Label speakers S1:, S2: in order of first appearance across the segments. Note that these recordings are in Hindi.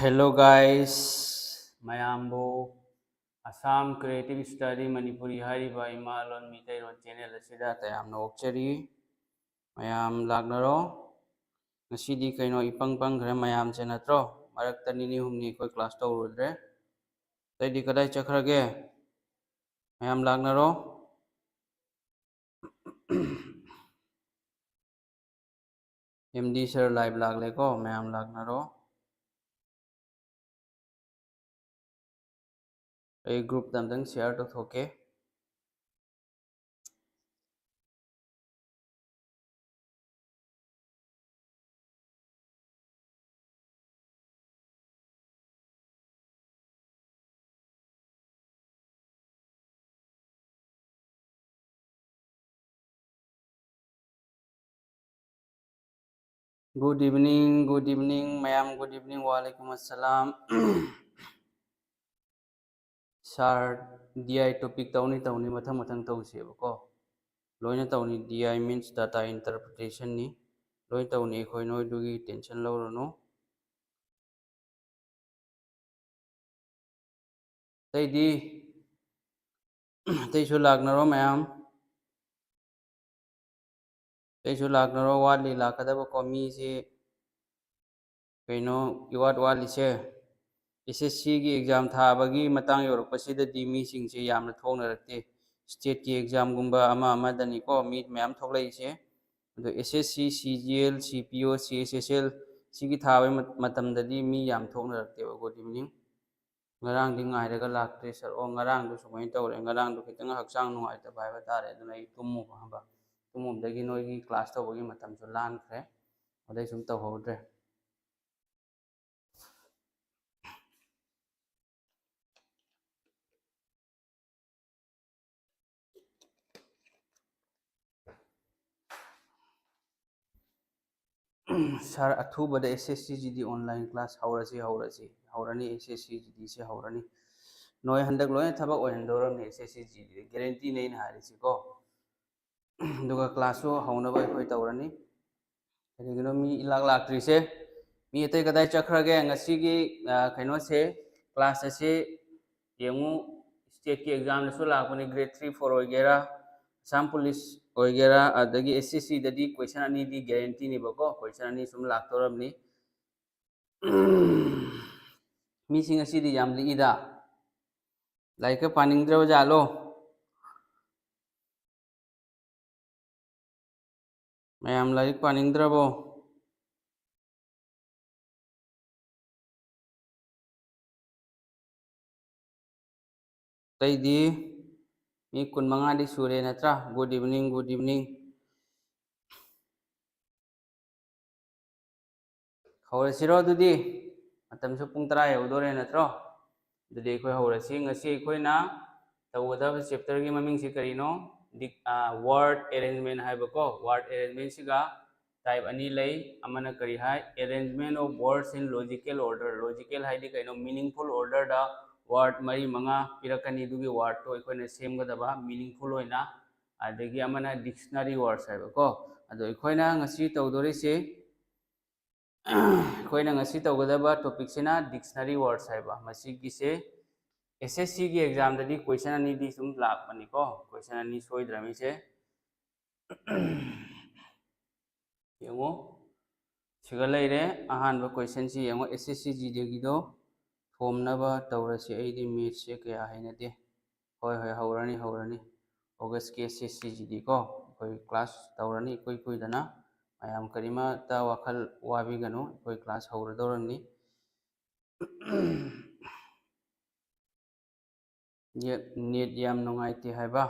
S1: Hello guys, mayambo Assam Creative Study Manipuri hariba imalon mitairon channel asida tayamna okchari mayam lagnaro ngasidi kaino ipang khare mayam che natro marakta nini humni koi class tawrudre taidi kadai chakhrage mayam lagnaro MD sir live lagle ko mayam lagnaro a group damdang share to thoke good evening mayam good evening walaikum assalam sar DI topic tauni mathang tawsebako loina tawni DI means data interpretation ni loi tawni khoi noi dugi tension lawrono taidi taisu lagnaro mayam taisu lagnaro wali lakadaba ko mi se kaino iwat wali se SSC की एग्जाम थाबगी मतंग योरपसिददि मी सिंगसे यामना थोंगनरक्ते स्टेट की एग्जाम गुंबा अमा अमादनी को मी मैम थोगलैसे अदो SSC CGL CPO CSSL सिगी थाबे मतमददि मी याम थोंगनरक्ते good evening ngarang di ngairaga laktre sir o ngarang du sumai tawre ngarang du kitang hakchang nuai ta bai ba tare aduna I tummu ba tumum dagi noi gi class tawgi matam so lan khre odai sum taw hodre sar athubada SSC GD online class haurani SSC GD se haurani noi handak loi thabak ohendoram ni SSC GD guarantee nei na harisi ko duga class so hauna bai khoi tawrani erigino mi ilak laktri se mi etai kadai chakhrage ngasi gi khaino se class ase yengu state ki exam so lakuni grade 3 4 oigera Assam police oigera adagi SSC dadi question ani di guarantee ni bako question ani sum laktoram ni mi singa si di yam li ida like paningdra jalo mayam like paningdra bo taidi mi kun manga di sure natra good evening hawrasiro dudi matam su pung 10 yaudore natro dudi khoi hawrasi ngasi khoina tawada chapter gi maming si karino word arrangement hai bako word arrangement siga type ani lay amana kari hai arrangement of words in logical hai di kaino meaningful order da word mari manga pirakani dugi word to khoina semgadaba meaningful oina adagi amana dictionary words hai bako ado khoina ngasi tawdori se khoina ngasi tawgadaba topic sina dictionary words hai ba masi gi se SSC की एग्जाम ददी क्वेश्चन अनि दी सुम लापनी को क्वेश्चन अनि सोइद्रमी से यंगो सिगा लेरे अहानबा क्वेश्चन सी यंगो SSC GD गिदो थोमनबा तवरसी एदी मैथ से कया हैनदे होय हौरनी ऑगस्ट के SSC GD को कोई क्लास तवरनी कोई दना आयाम करिमा ता वखल वाबी गनो कोई क्लास हौरदोरनी नेट याम नुंगाइते हाइबा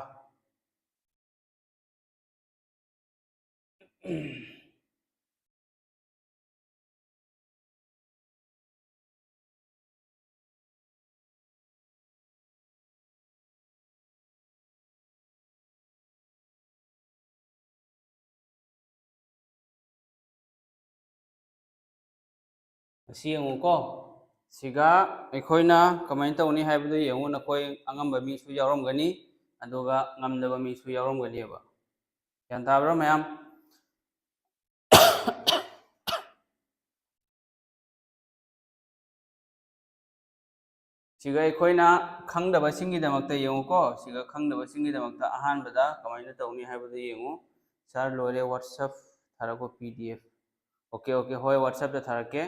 S1: asi yangu ko siga ekhoi kamain tawni haibdu yangu nakoi angamba mi su yauromgani aduga ngamdaba mi su yauromgani ba yan tabra mayam सिगा अखोइना खंगदबसिंगिदमक्ता येंगुको सिगा खंगदबसिंगिदमक्ता अहानबदा कमाइना तौनी हाइबदो येंगु सर लोरे व्हाट्सएप थारको पीडीएफ ओके ओके होय व्हाट्सएप दा थारके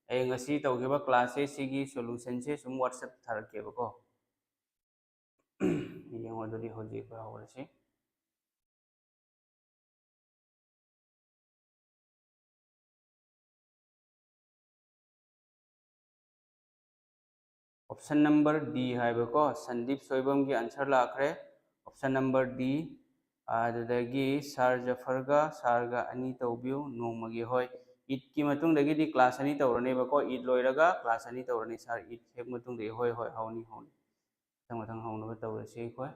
S1: ए ngasi तौगिबा क्लास से सिगी सॉल्यूशन से सुम व्हाट्सएप थारके बको येंगु अदुदि होजि को हवरसि ऑप्शन नंबर डी है बको संदीप सोइबम की आंसर लाखरे ऑप्शन नंबर डी आदुदगी सर जफरगा सारगा अनि तौबिउ नोमगी होय ईद की मतुंग दगी दी क्लास अनि तौरने बको ईद लोइरगा क्लास अनि तौरने सर ईद हेक मतुंग दे होय होय हाउनी हाउनी तंग मतंग हाउनो तौरसे कोय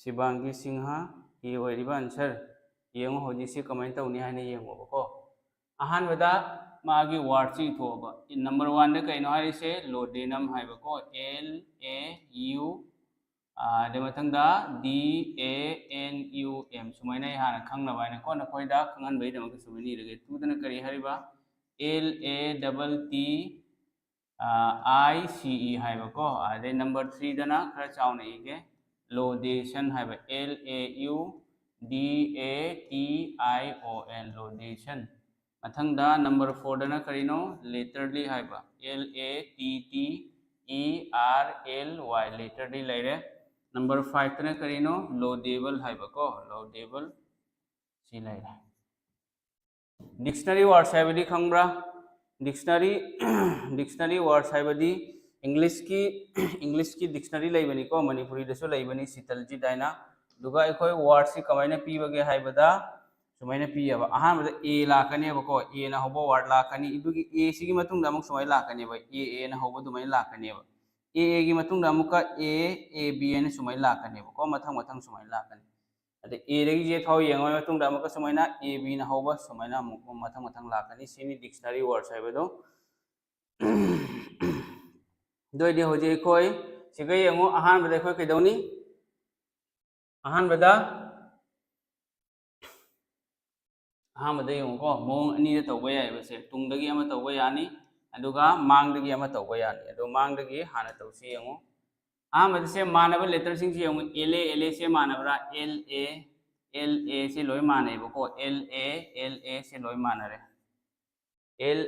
S1: शिबांगी सिंहा ये ओइरिबा आंसर येंगो होजि से कमेंट तौनी हाने येंगो बको अहानबदा मागी वार्ड ची थोबा नंबर 1 दे कइनो हारिसे लोडेनम हाइबको एल ए यू दे मथंगदा D A N U M सुमाइना हाना खंगना बाइना को नखोइदा खंगन बैदम के सुबनी रगे तुदना करी हरिबा L A double T I C E हाइबको आदे नंबर 3 दना खरा चावना इगे लोडेशन हाइबा L A U D A T I O N laudation मथंगदा नंबर 4 दना करिनो laterally हाइबा L A T T E R L Y latterly लेरे नंबर 5 दना करिनो लोडेबल हाइबको लोडेबल सी लेरे डिक्शनरी वर्ड्स हाइबदी खंगब्रा डिक्शनरी वर्ड्स हाइबदी इंग्लिश की डिक्शनरी लेबनी को मणिपुरी दसो लेबनी शीतलजी दाइना दुगा एखोय वर्ड सी कमाइना पीबगे हाइबदा सुमाइना पीयबा अहानबदा ए लाकनेबको ए ना होबो वर्ड लाकनी इदुगी ए सिगी मतुंग दा अमुक सुमाइ लाकनेबा ए ना होबो दुमाइ लाकनेबा ए गी मतुंग दा अमुक ए बी एन सुमाइ लाकनेबको मथंग मथंग सुमाइ लाकने अदे ए दगी जे थाव येंगो मतुंग दा अमुक सुमाइना ए बी ना होबो सुमाइना अमुक मथंग मथंग लाकनी सिनी डिक्शनरी वर्ड्स हाइबदो दोइदे होजे खोय सिगा येंगो अहानबदा खोय कैदौनी अहानबदा अहमद येंगो मोंग अनि दा तौबा याय बसे तुंगदगी अमा तौबा यानी अदुगा मांगदगी अमा तौबा यानी अदो मांगदगी हाना तौसी येंगो अहमद से मानब लेटर सिंग से येंगो एल ए से मानबरा एल ए से लोय माने बको एल ए से लोय मानरे एल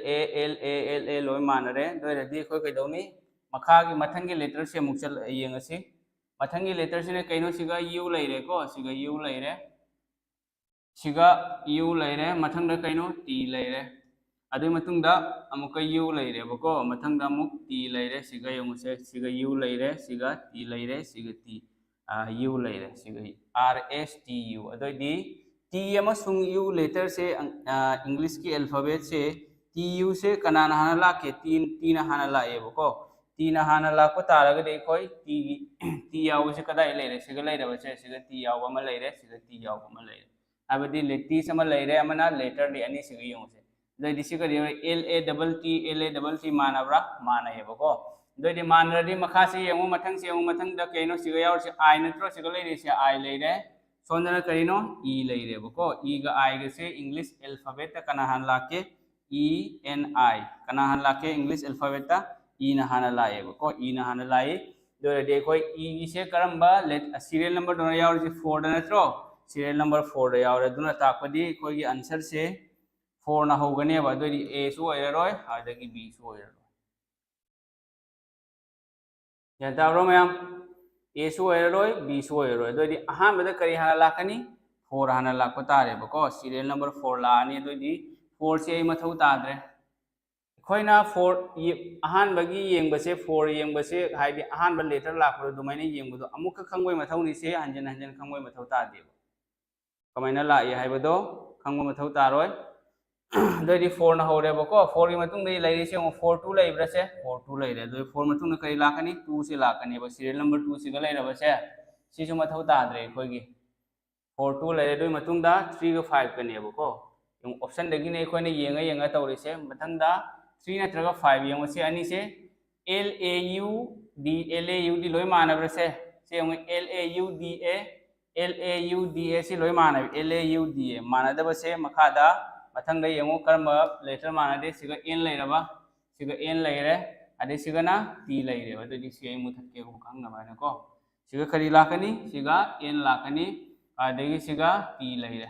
S1: ए लोय मानरे दोइरदी खोय कैदौनी मखागी मथंगी लेटर से मुचल येंगसी मथंगी लेटर से ने कैनो सिगा यू लेरे को सिगा यू लेरे सिगा यू लेरे मथंगदा कैनो टी लेरे अदुई मतुंगदा अमुक यू लेरे बको मथंगदा अमुक टी लेरे सिगा यंगसे सिगा यू लेरे सिगा टी लेरे सिगा टी यू लेरे सिगा आर एस टी यू अदुई टी अमसुंग यू लेटर से इंग्लिश की अल्फाबेट से टी यू से कनाना हाना लाके टी ना हाना लाए बको टी ना हाना लाको तारगदे खोय टी याव से कदाई लेरे सिगा लेरे बसे सिगा टी याव अमा लेरे सिगा टी याव अमा लेरे अबदी लेटीस अमा लेरे अमना लेटर दे अनि सिगा यंगसे दोइदि सिगा एल ए डबल टी मानबरा मानयेबको दोइदि मानरदि मखा से यंगो मथंग से यंगो मथंग द कैनो सिगा याव से आई नत्रो सिगा लेरे से आई लेरे सोंदना करिनो ई लेरेबको ई गा आई गा से इंग्लिश अल्फाबेट ता कना हान लाके ई एन आई कना हान लाके इंग्लिश अल्फाबेट ता ई ना हाना लाएबको ई ना हाना लाए दोइदि कोई ई से करंबा सीरियल नंबर दोना याव से 4 द नत्रो सीरियल नंबर 4 द याव दुना ताकपदी कोई की आंसर से 4 ना होगनेबा दोइदि ए सु ओइररोय आदगी बी सु ओइररोय याताब्रो मैम ए सु ओइररोय बी सु ओइररोय दोइदि अहानबदा करी हाना लाकनी 4 हाना लाको तारेबको सीरियल नंबर 4 लानी दोइदि 4 से ए मथौ ताद्रे खोइना 4 अहानबगी येंगबसे 4 येंगबसे हाइदि अहानब लेटर लाखरो दुमाइना येंगबदो अमुक खंगोय मथौनी से हंजन हंजन खंगोय मथौ तादेब कमाइना लाए हाइबदो खंगो मथौ तारोय दोइदि 4 ना होरेबको 4 की मतुंग दे लेरे से 4 2 लेब्रसे 4 2 लेरे दोइ 4 मतुंग करी लाकनी 2 से लाकनेबो सीरियल नंबर 2 सिगा लेरबसे सिसु मथौ ताद्रे खोइगी 4 2 लेरे दोइ मतुंग दा 3 गा 5 कनेबको yung option dagi ne khoi ne yenga tawrise mathang da 3 natraga 5 yung se ani se l a u d loi manabra se yung l a u d a se loi manab l a u d a manada ba se makada मथंग दे यंगो करम लेटर माना दे सिगा एन लेरबा सिगा एन लेरे अदे सिगना टी लेरे अदुदी सिगा मुथत के को खंग ना को सिगा खरी लाकनी सिगा एन लाकनी अदगी सिगा टी लेरे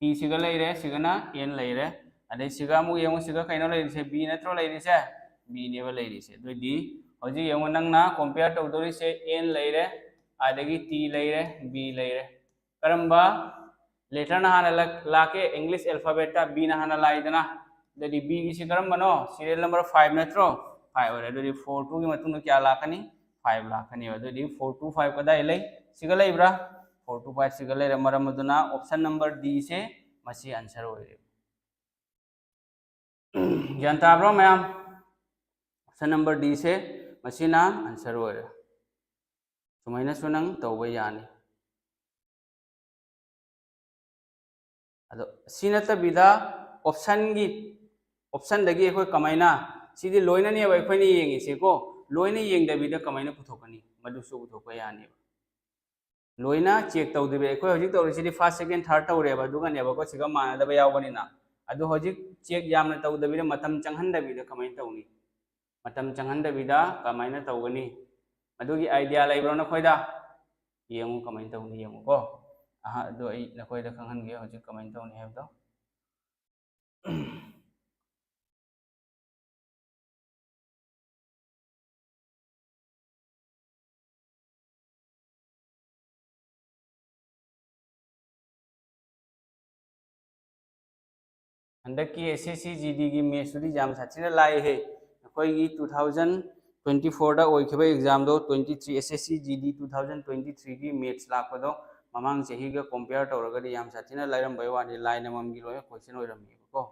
S1: टी सिगा लेरे सिगना एन लेरे अदे सिगा मु यंगो सिगा कइनो लेरे से बी नत्रो लेरे से बी नेबा लेरे से दुदी होजी यंगो नंगना कंपेयर तौदोरी से एन लेरे अदगी टी लेरे बी लेरे करम्बा लेटर ना हाना लाके इंग्लिश अल्फाबेट बी ना हाना लाइदना ददी बी की से करम्बनो सीरियल नंबर 5 नत्रो 5 और ददी 4 2 की मतुंग क्या लाकनी 5 लाकनी ददी 4 2 5 कदा ले सिगा लेब्रा 4 2 5 सिगा ले मरम मदुना ऑप्शन नंबर डी से मसी आंसर होइरे ज्ञान ताब्रो मैम ऑप्शन नंबर डी से मसीना आंसर होइरे सुमाइना सुनंग तौबा यानी अदो सिनतबिदा ऑप्शन दगी अखोय कमाइना सिदि लोइननी अब अखोयनी येंगिसे को लोइना येंगदबिदा कमाइना पुथोकनी मदुसु पुथोकया यानी लोइना चेक तौदिबे अखोय हजिक तौरिसिदि फर्स्ट सेकंड थर्ड तौरेबा दुगनेबा को सिगा मानदबा यावबनिना अदो हजिक चेक यामना तौदबिदा मतम चंगहनदबिदा कमाइना तौनी मतम चंगहनदबिदा कमाइना तौगनी अदुगी आइडिया लेब्रो नखोयदा येंगु कमाइना तौनी येंगु को आहा दो आई नखोयदा खंगहनगे हजिक कमाइना तौनी हेबदो हंदकी एसएससी जीडी की मेथ्स एग्जाम साथिना लाई है अखोयगी 2024 दा ओइखबा एग्जाम दो 23 एसएससी जीडी 2023 की मेथ्स लाखदो ममांग चही गा कंपेयर तौरगदि याम साथिना लाइरम बाय वानी लाइन मम गी लोय क्वेश्चन ओइरमि को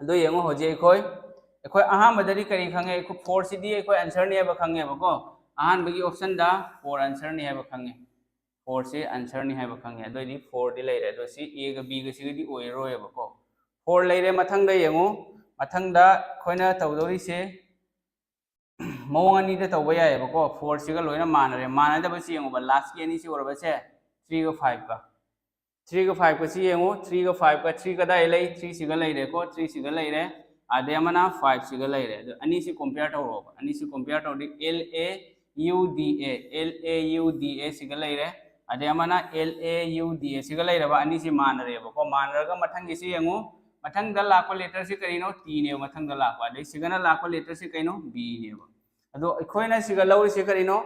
S1: अदो यंगो होजे अखोय अहामदरी करी खंगे अखो 4 सिदी अखोय आंसर ने बा खंगे बको अहान बगी ऑप्शन दा 4 आंसर ने बा खंगे 4 से आंसर नहीं है बखंगे अदोदी 4 दि लेरे दो सी ए ग बी ग सी दी ओइ रोय बको 4 लेरे मथंग दा यंगो मथंग दा खोइना तौदोरी से मवंग अनि दा तौबा याय बको 4 सिगा लोइना मानरे मानदा बसी यंगो बा लास्ट की अनि सी ओरबा से 3 ग 5 का 3 ग 5 का सी यंगो 3 ग 5 का 3 का दा ले 3 सिगा लेरे को 3 सिगा लेरे आदे मना 5 सिगा लेरे अनि सी कंपेयर तौरो अनि सी कंपेयर तौदी LAUDA सिगा लेरे अदे अमना LAUDA सिगा लेरबा अनि सि मानरेबा को मानरगा मथंग गिसि यंगो मथंग द लाको लेटर से करिनो T ने मथंग द लाको अदे सिगना लाको लेटर से कइनो B ने अदो अखोयना सिगा लौरि से करिनो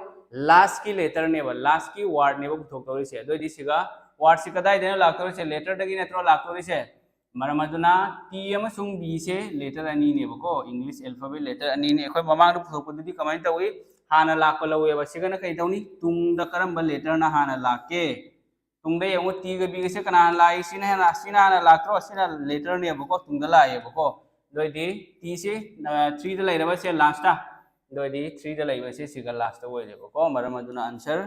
S1: लास्ट की लेटर ने लास्ट की वर्ड ने बुथोक तौरि से अदो दि सिगा वर्ड से कदाय देना लाको से लेटर दगी नत्रो लाको से मरमदुना T अमसुंग B से लेटर अनि ने बको इंग्लिश अल्फाबेट लेटर अनि ने अखोय ममांग बुथोक पदि कमाइन तौइ हाना लाको लौएबा सिगना कइ तौनी तुंग द करम लेटर ना हाना लाके तुंग दे यंगो टी ग बी से कना लाई सिना हाना लाक्रो सिना लेटर ने बको तुंग द लाए बको दोइदि टी से 3 द लेरबा से लास्ट दोइदि 3 द लेबा से सिगा लास्ट ओइ ले बको मरम अदुना आंसर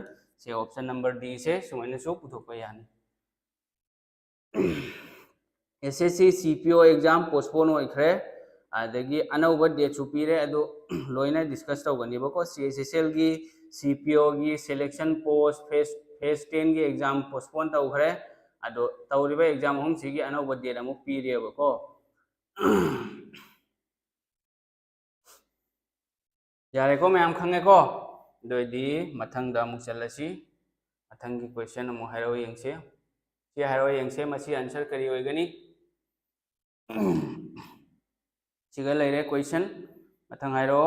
S1: से ऑप्शन नंबर डी से सुमैन सु पुथोक यानी एसएससी सीपीओ एग्जाम पोस्टपोन होइखरे अदगी अनौब डेट सुपीरे अदो लोइना डिस्कस तौगनिबको सीएसएसएल की सीपीओ की सिलेक्शन पोस्ट फेज 10 की एग्जाम पोस्टपोन तौखरे अदो तौरिबा एग्जाम हम सिगी अनौब डेट अमुक पीरेबको यारेको मैम खंगेको दोइदी मथंग दा अमुक चलसी मथंग की क्वेश्चन अमुक हाइरो यंगसे सी हाइरो यंगसे मसी आंसर करी होइगनी सिगा लेरे क्वेश्चन मथंग हाइरो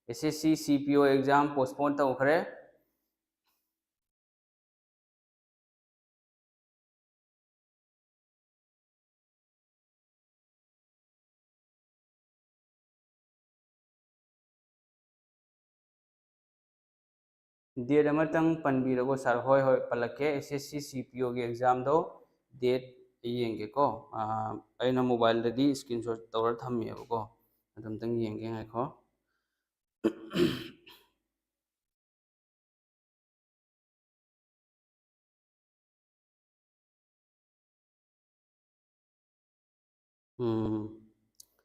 S1: एसएससी सीपीओ एग्जाम पोस्टपोन तौखरे डेट अमतंग पनबीरगो सर होय होय पलके एसएससी सीपीओ की एग्जाम दो डेट येंगे को अइना मोबाइल ददी स्क्रीनशॉट तौर थम्मेबको अदमतंग येंगे ngaiखो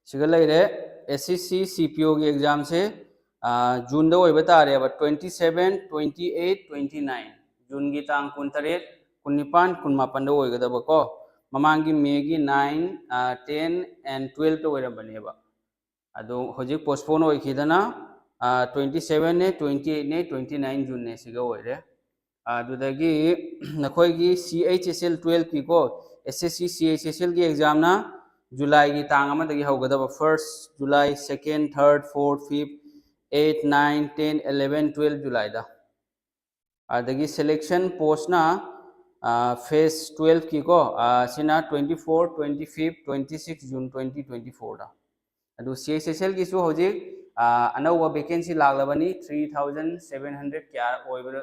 S1: सिगा लेरे एसएससी सीपीओ की एग्जाम से जून दो होइबा तारे 27 28 29 जून की तांग 19 कुनिपान कुनमापन होगदबको ममांगी मेगी 9 10 and 12 तो होरबनेबा अदो होजिक पोस्टपोन होइखिदना 27 ने 28 ने 29 जून ने सिगा होइरे अदुदगी नखोइगी CHSL 12 की को SSC CHSL की एग्जाम ना जुलाई की तांग अमदगी होगदबा 1st जुलाई 2nd 3rd 4th 5th 8 9 10 11 12 जुलाई दा अदगी सिलेक्शन पोस्ट ना फेज 12 की को सिना 24 25 26 जून 2024 दा अदु CHSL की सु होजिक अनौवा वैकेंसी लागलबनी 3700 क्या ओइबर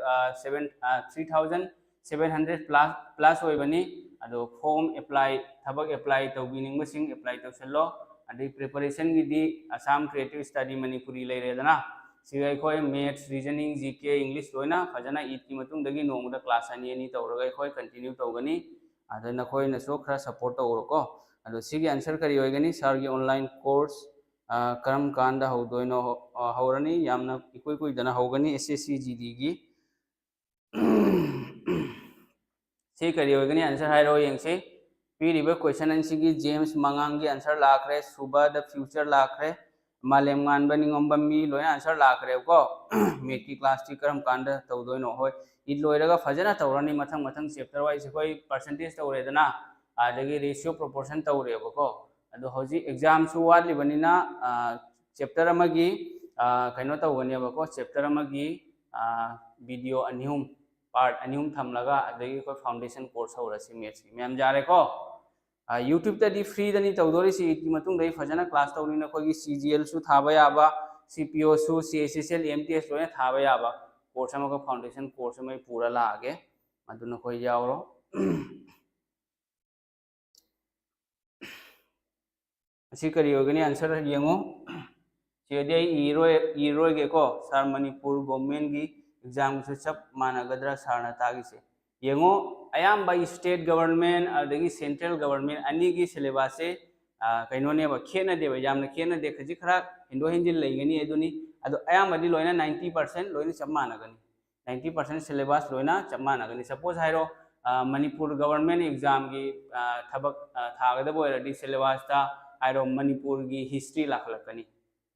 S1: 3700 प्लस ओइबनी अदु फॉर्म अप्लाई थबक अप्लाई तौबिनिंगसिंग अप्लाई तौसलो अदि प्रिपरेशन गिदी असम क्रिएटिव स्टडी मणिपुरी लेरेदना सिगा खोय मैथ्स रीजनिंग जीके इंग्लिश लोइना फजना ईद की मतुंग दगी नोंगदा क्लास अनि अनि तौरगा खोय कंटिन्यू तौगनी अदना खोय नसो खरा सपोर्ट तौरको अदु सिगी आंसर करी होइगनी सर की ऑनलाइन कोर्स करम कांदा होदोइनो हौरनी यामना इकुई कुई दना होगनी SSC GD की सी करी होइगनी आंसर हाइरो यंगसे पीरिबे क्वेश्चन आंसर की जेम्स मंगांग की आंसर लाखरे सुबह the future लाखरे मालेम गानबा निंगोंबा me Loy answer लाखरे को मेट की क्लास टी करम कांदा तौदोइनो होय इ लोयरगा फजना तौरनी मथंग मथंग चैप्टर वाइज कोई परसेंटेज तौरेदना आदगी रेशियो प्रोपोर्शन तौरेबको अदो होजी एग्जाम सु वालिबनिना चैप्टर अमगी कइनो तौगनेबको चैप्टर अमगी वीडियो अनिहुम पार्ट अनिहुम थमलगा अदगी को फाउंडेशन कोर्स होरसी मैथ्स की मैम जारे को यूट्यूब तदी फ्री दनी तौदोरिसी इति मतुंग दई फजना क्लास तौनिना कोगी CGL सु थाबा याबा CPO सु CHSL MTS लोने थाबा याबा कोर्स अमको फाउंडेशन कोर्स में पूरा लागे अदुना कोई यावरो असी करी होगनी आंसर येंगो चेदे इरोय के को सर मणिपुर गवर्नमेंट की एग्जाम से सब मानगद्रा सारना तागिसे येंगो अयाम बाई स्टेट गवर्नमेंट अदगी सेंट्रल गवर्नमेंट अनी की सिलेबस से कइनोने बा खेना दे बा यामना खेना दे खजि खरा हिंदो हिंजिल लेगनी एदुनी अदो अयाम बदी लोइना 90% लोइना सब मानगनी 90% सिलेबस लोइना सब मानगनी सपोज हाइरो मणिपुर गवर्नमेंट एग्जाम की थबक थागदबो एरदी सिलेबस ता आइरो मणिपुर की हिस्ट्री लाखलकनी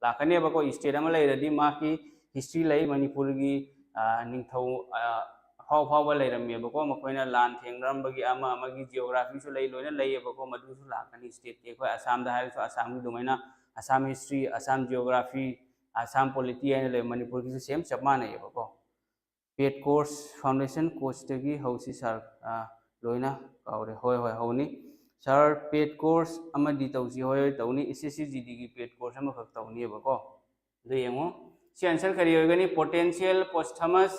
S1: लाखने बको स्टेट अमा लेरदी मा की हिस्ट्री लई मणिपुर की निंथौ फाव फाव लेरमेबको मखोइना लान थेंगरमबगी अमा अमगी जियोग्राफी सु लई लोइना लईबको मदुसु लाखनी स्टेट के खो असम दा हाइरो असम की दुमैना Assam history Assam geography Assam polity एन ले मणिपुर की सेम सब मानेबको पेड कोर्स फाउंडेशन कोर्स तगी हौसी सर लोइना कावरे होय होय हौनी सर पेड कोर्स अमदी तौसी होय तौनी SSC GD की पेड कोर्स अम खक तौनीबको दो येंगो सी आंसर करी होगनी potential posthumous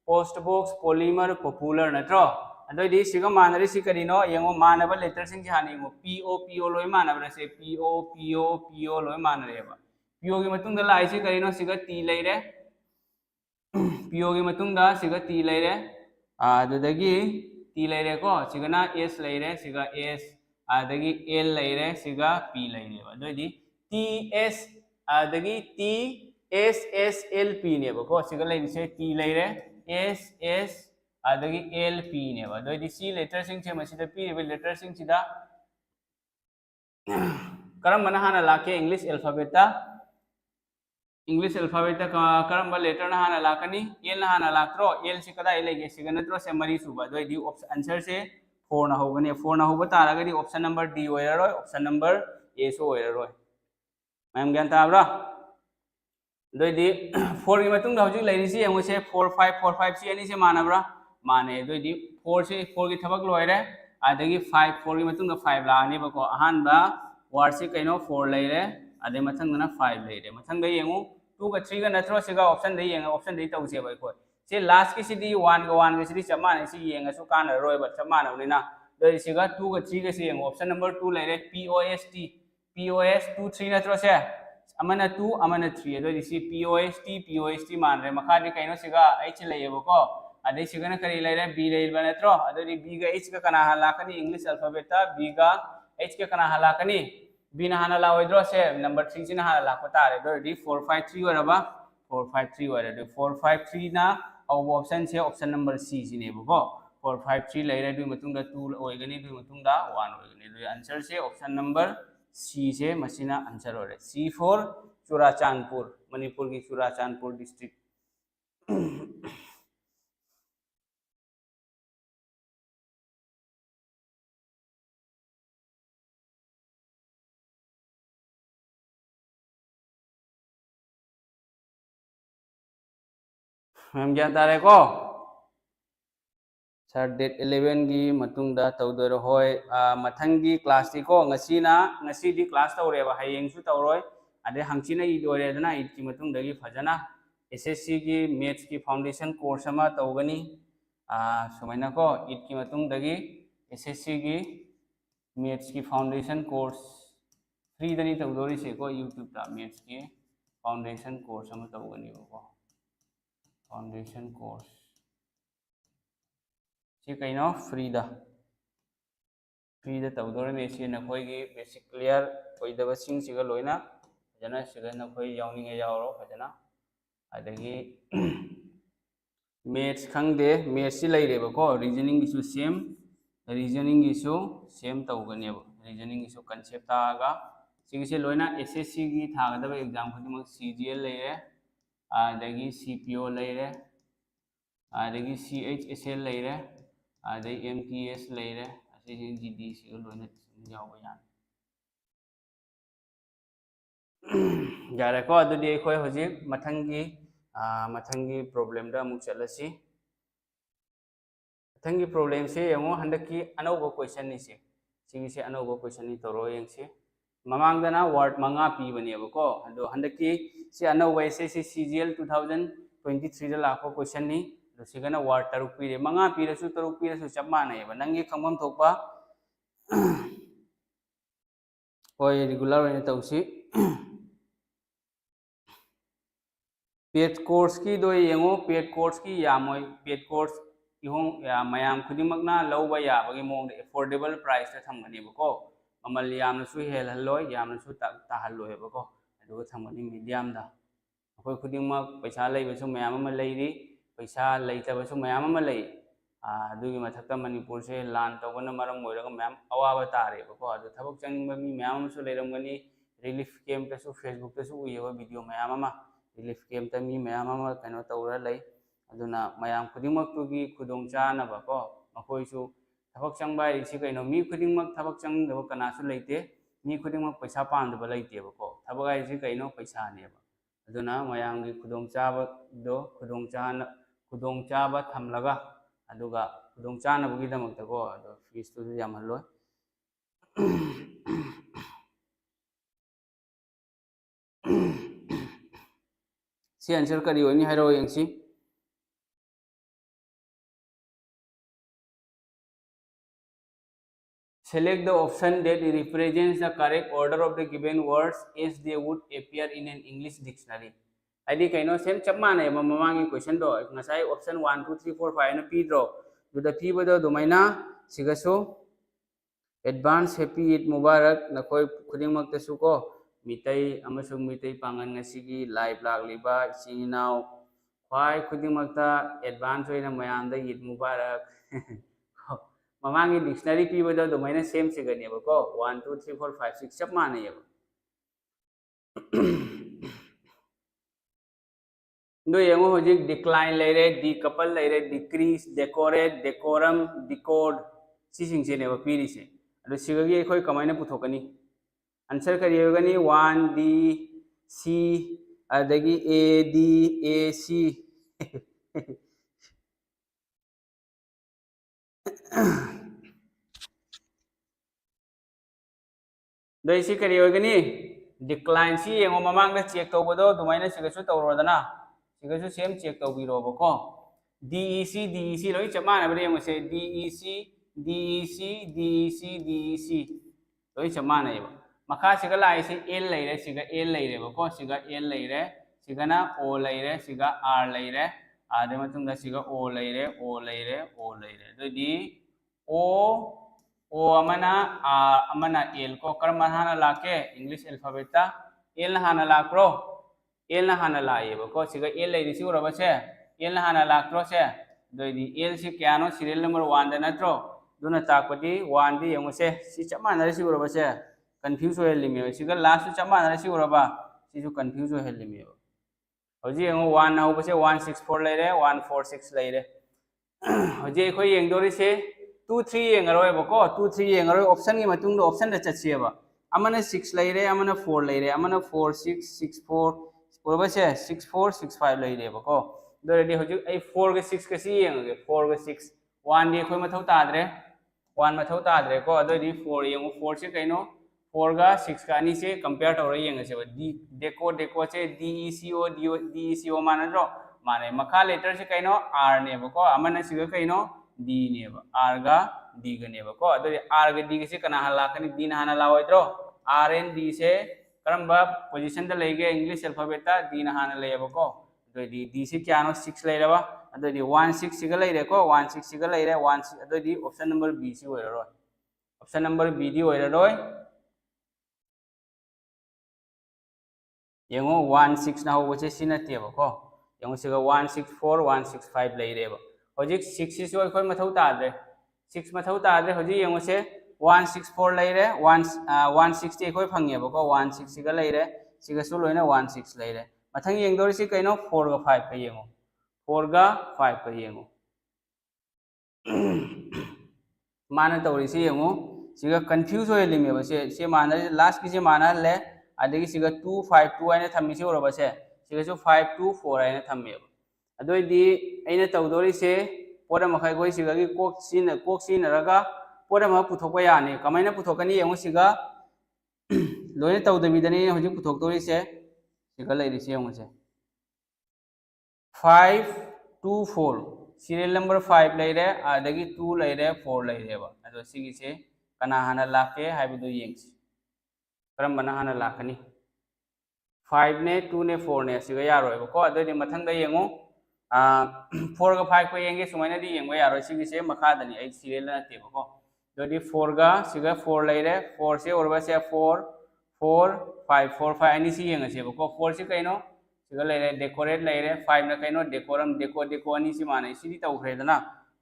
S1: post box polymer popular नत्रो अदोदी सिगा मानरी सी करिनो येंगो मानबा लेटर सिंग जी हानि येंगो PO लोय मानबा से PO लोय मानरेबा PO की मतुंग द लाइसी करिनो सिगा T लेरे PO की मतुंग दा सिगा T लेरे अदुदगी T लेरे को सिगना S लेरे सिगा S आदगी L लेरे सिगा P लेरेबा दोदी TS आदगी TSSLP नेबको सिगा लेनिसे T लेरे SS आदगी LP नेबा दोदी C लेटर सिंग से मसिदा P रेबे लेटर सिंग सिदा करम मना हाना लाके इंग्लिश अल्फाबेट करम लेटर ना हाना लाकनी L ना हाना लाक्रो L से कदा लेगे सिगा नत्रो से मरी सुबा दोदी आंसर से 4 ना होगनी 4 ना होबा तारागदी ऑप्शन नंबर D ओइररोय ऑप्शन नंबर A सो ओइररोय मैम ज्ञान ताब्रा दोदी 4 की मतुंग हौजिक लेरिसी यंगो से 4 5 सी अनि से मानब्रा माने दोदी 4 से 4 की थबक लोइरे आदगी 5 4 की मतुंग 5 लानी बको अहानबा वार्ड से कइनो 4 लेरे आदे मथंग ना 5 लेरे मथंग दे यंगो 2 का 3 का नत्रो सिगा ऑप्शन दे यंगो ऑप्शन दे तौसे बाय को से लास्ट की सिदी 1 का सिदी चमाने सी येंगा सु कान रोय बा चमानवनिना दे सिगा 2 का 3 का से येंगो ऑप्शन नंबर 2 लेरे POS 2 3 नत्रो से अमना 2 अमना 3 दो दिसी POST मान रे मखा दे कइनो सिगा H लेयबको अदे सिगना करी लेरे B लेबा नत्रो अदे B का H का कना हलाकनी इंग्लिश अल्फाबेट B का H का कना हलाकनी B ना हना लाओइद्रो से नंबर 3 सिना हला लाखता रे दो दी 4 5 3 वरबा 4 5 3 वर दे 4 5 3 ना ऑप्शन से ऑप्शन नंबर C सिनेबको 4 5 3 लेरे दुई मतुंगदा 2 ओइगनी दुई मतुंगदा 1 ओइगनी दुई आंसर से ऑप्शन नंबर सी से मसीना आंसर हो रहे सी फॉर चुराचांदपुर मणिपुर की चुराचांदपुर डिस्ट्रिक्ट मैम क्या तारे को सर डेट 11 की मतुंगदा तौदर होय मथंगी क्लास दी को ngasi di क्लास तौरे बा हयेंग सु तौरोय अदे हंगचिना इ दोरे दना इ की मतुंगदगी फजना एसएससी की मैथ्स की फाउंडेशन कोर्स अमा तौगनी सुमाइना को इ की मतुंगदगी एसएससी की मैथ्स की फाउंडेशन कोर्स फ्री दनी तौदोरी से को YouTube ता मैथ्स की फाउंडेशन कोर्स अमा तौगनी को फाउंडेशन कोर्स सी कहीं फ्रीदा तौदोरने से नखोई बेसिक क्लियर होइदबसिंग सिगा लोइना फजना सिगा नखोई यावनिंगे यावरो फजना अदगी मैथ्स खंगदे मैथ्स से लेरेबको रीजनिंग की सेम रीजनिंग की सेम तौगनेब रीजनिंग की कंसेप्ट तागा सिगिसे लोइना एसएससी की थागदब एग्जाम खुदिमक सीजीएल लेरे अदगी सीपीओ लेरे अदगी सीएचएसएल लेरे अदगी एमटीएस लेरे असिगी जीडी सिगा लोइना याव यान यारेको अदुदी अखोय होजिक मथंगी प्रॉब्लम दा अमुक चलसी मथंगी प्रॉब्लम से यंगो हंदकी अनौबो क्वेश्चन नि से सिगी से अनौबो क्वेश्चन नि तोरो यंगसे ममांगदना वर्ड मंगा पीबनेबको अदो हंदकी से अनौबो एसएससी सीजीएल 2023 दा लाखो क्वेश्चन नि दो सिगना वर्ड तरुक पीरे मंगा पीरसु तरुक पीरसु चप मानेबा नंगी खंगम थोकपा होय रेगुलर होने तौसी पेड कोर्स की दो येंगो पेड कोर्स की यामोय पेड कोर्स इहोंग मयाम खुदिमकना लौबा याबगी मोंग एफोर्डेबल प्राइस ता थमगनेबको ममल यामनसु हेलहल्लोय यामनसु ताहल्लोयबको अदुगा थमगनी मीडियम दा अखोय खुदिमक पैसा लेबसु मयाम अमा लेरी पैसा लेतबसु मयाम अमा ले अदुगी मथक्ता मणिपुर से लान तौबना मरम ओइरगा मयाम अवाबा तारेबको अदु थबक चंगबा मी मयाम अमसु लेरमगनी रिलीफ कैंप तसु फेसबुक तसु उयेबा वीडियो मयाम अमा रिलीफ कैंप ता मी मयाम अमा कनो तौरा लई अदुना मयाम खुदिमक तुगी खुदोंग चानबको मखोइसु थबक चंगबा इसी कइनो मी खुदिमक थबक चंगदब कनासु लेते मी खुदिमक पैसा पांदब लेतेबको थबक आइसी कइनो पैसा नेबा अदुना मयामगी खुदोंग चाबा दो खुदोंग चाबा थमलगा अदुगा खुदोंग चानबगी दमकतको अदो फीस तु यामहल्लोय सी आंसर करी होनी हाइरो यंगसी select the option that represents the correct order of the given words as they would appear in an English dictionary adi kaino sem chap mane mamangi question do ngasai option 1 2 3 4 5 na pi dro do da pi bodo domaina sigaso advance happy eid mubarak na koi khuding mak ta su ko mitai amasung mitai pangan ngasigi live lagliba sininaw khwai khuding mak ta advance hoina mayam da eid mubarak ममांगी डिक्शनरी पीबदो दोमाइना सेम सिगनेबको 1 2 3 4 5 6 चप मानेब दो येंगो होजिक डिक्लाइन लेरे डिकपल लेरे डिक्रीज डेकोरेट डेकोरम डिकोड सिसिंग सेनेब पीरिसे अदो सिगगी एखोय कमाइना पुथोकनी आंसर करियगनी 1 डी सी अदगी ए डी ए सी दोइसी करी होगनी डिक्लाइन सी येंगो ममांगदा चेक तौबदो दुमाइना सिगसु तौरोदना सिगसु सेम चेक तौबिरोबको डीईसी लोइ चमानबरे येंगोसे डीईसी लोइ चमानैबा मखा सिगा लाइसे एल लेरे सिगा एल लेरेबको सिगा एल लेरे सिगाना ओ लेरे सिगा आर लेरे आदे मतुंगदा सिगा ओ लेरे दोदि ओ अमना एल को कर्म हाना लाके इंग्लिश अल्फाबेटा एल हाना लाक्रो एल हाना लाएबको सिगा एल लेरिसि उरबसे एल हाना लाक्रो से L से क्या नो serial number 1 दा नत्रो दुना ताकपति 1 दी यंगो से सी चमा नरे सी उरबा से कंफ्यूज हो लिमे सिगा लास्ट चमा नरे सी उरबा सी जो कंफ्यूज हो लिमे होजी यंगो 1 ना होबसे 164 लेरे 146 लेरे होजी खो यंगदोरी से 2 3 यंगरोय बको 2 3 यंगरोय ऑप्शन की मतुंग ऑप्शन दा चछिएबा अमने 6 लेरे अमने 4 लेरे अमने 4 6 6 4 उरबा से 6 4 6 5 लेरे बको दोरेडी होजी ए 4 के 6 के सी यंगे 4 के 6 1 दी खोय मथौ तादरे 1 मथौ तादरे को अदोदी 4 यंगो 4 से कइनो 4 का 6 का नि से कंपेयर तौर यंगे से डी डेको डेको से डी ई सी ओ मानद्रो माने मखा लेटर से कइनो आर ने बको अमने सिग कइनो डी ने आर गा डी गा ने बको अदोदी आर गा डी से कना हलाकनी डी ना हना लावइद्रो आर एन डी से करंबा पोजीशन द लेगे इंग्लिश अल्फाबेट ता डी ना हना लेबको अदोदी डी से क्या नो 6 लेरबा अदोदी 1 6 सिग लेरे को 1 6 सिग लेरे 1 अदोदी ऑप्शन नंबर बी से होइरो ऑप्शन नंबर बी दी होइरो यंगो 1 6 ना होबसे सिनतेबको यंगो सिगा 1 6 4 1 6 5 लेरेबा होजिक 6 से सोय खोय मथौ तादरे 6 मथौ तादरे होजि यंगो से 1 6 4 लेरे 1 6 ते खोय फंगेबको 1 6 सिगा लेरे सिगा सु लोइना 1 6 लेरे मथंग यंगदोर सि कइनो 4 गा 5 का यंगो 4 गा 5 का यंगो माना तौरी सि यंगो सिगा कंफ्यूज होय लिमेबा से माना लास्ट की से माना ले अदगी सिगा 2 5 2 आइना थम्मी से ओरबा से सिगा जो 5 2 4 आइना थम्मेब अदोइदी आइना तौदोरी से पोरा मखाय गोई सिगा की कोक सीन रगा पोरा मा पुथोकपा यानी कमाइना पुथोकनी यंगो सिगा लोइना तौदबिदनी होजि पुथोकतोरी से सिगा लेरि से यंगो से 5 2 4 सीरियल नंबर 5 लेरे अदगी 2 लेरे 4 लेरेबा अदो सिगी से कना हाना लाके हाइबदो यंगसी करम बना हाना लाकनी 5 ने 2 ने 4 ने सिगा यारोय बको अदोदि मथंग यंगो 4 का 5 को यंगे सुमाइना दी यंगो यारोय सिगी से मखा दनी आई सीरियल नते बको दोदि 4 का सिगा 4 लेरे 4 से ओरबा से 4 4 5 4 5 अनि सी यंगे से बको 4 से कइनो सिगा लेरे डेकोरेट लेरे 5 ना कइनो डेकोरम डेको अनि सी माने सिदी तौखरेदना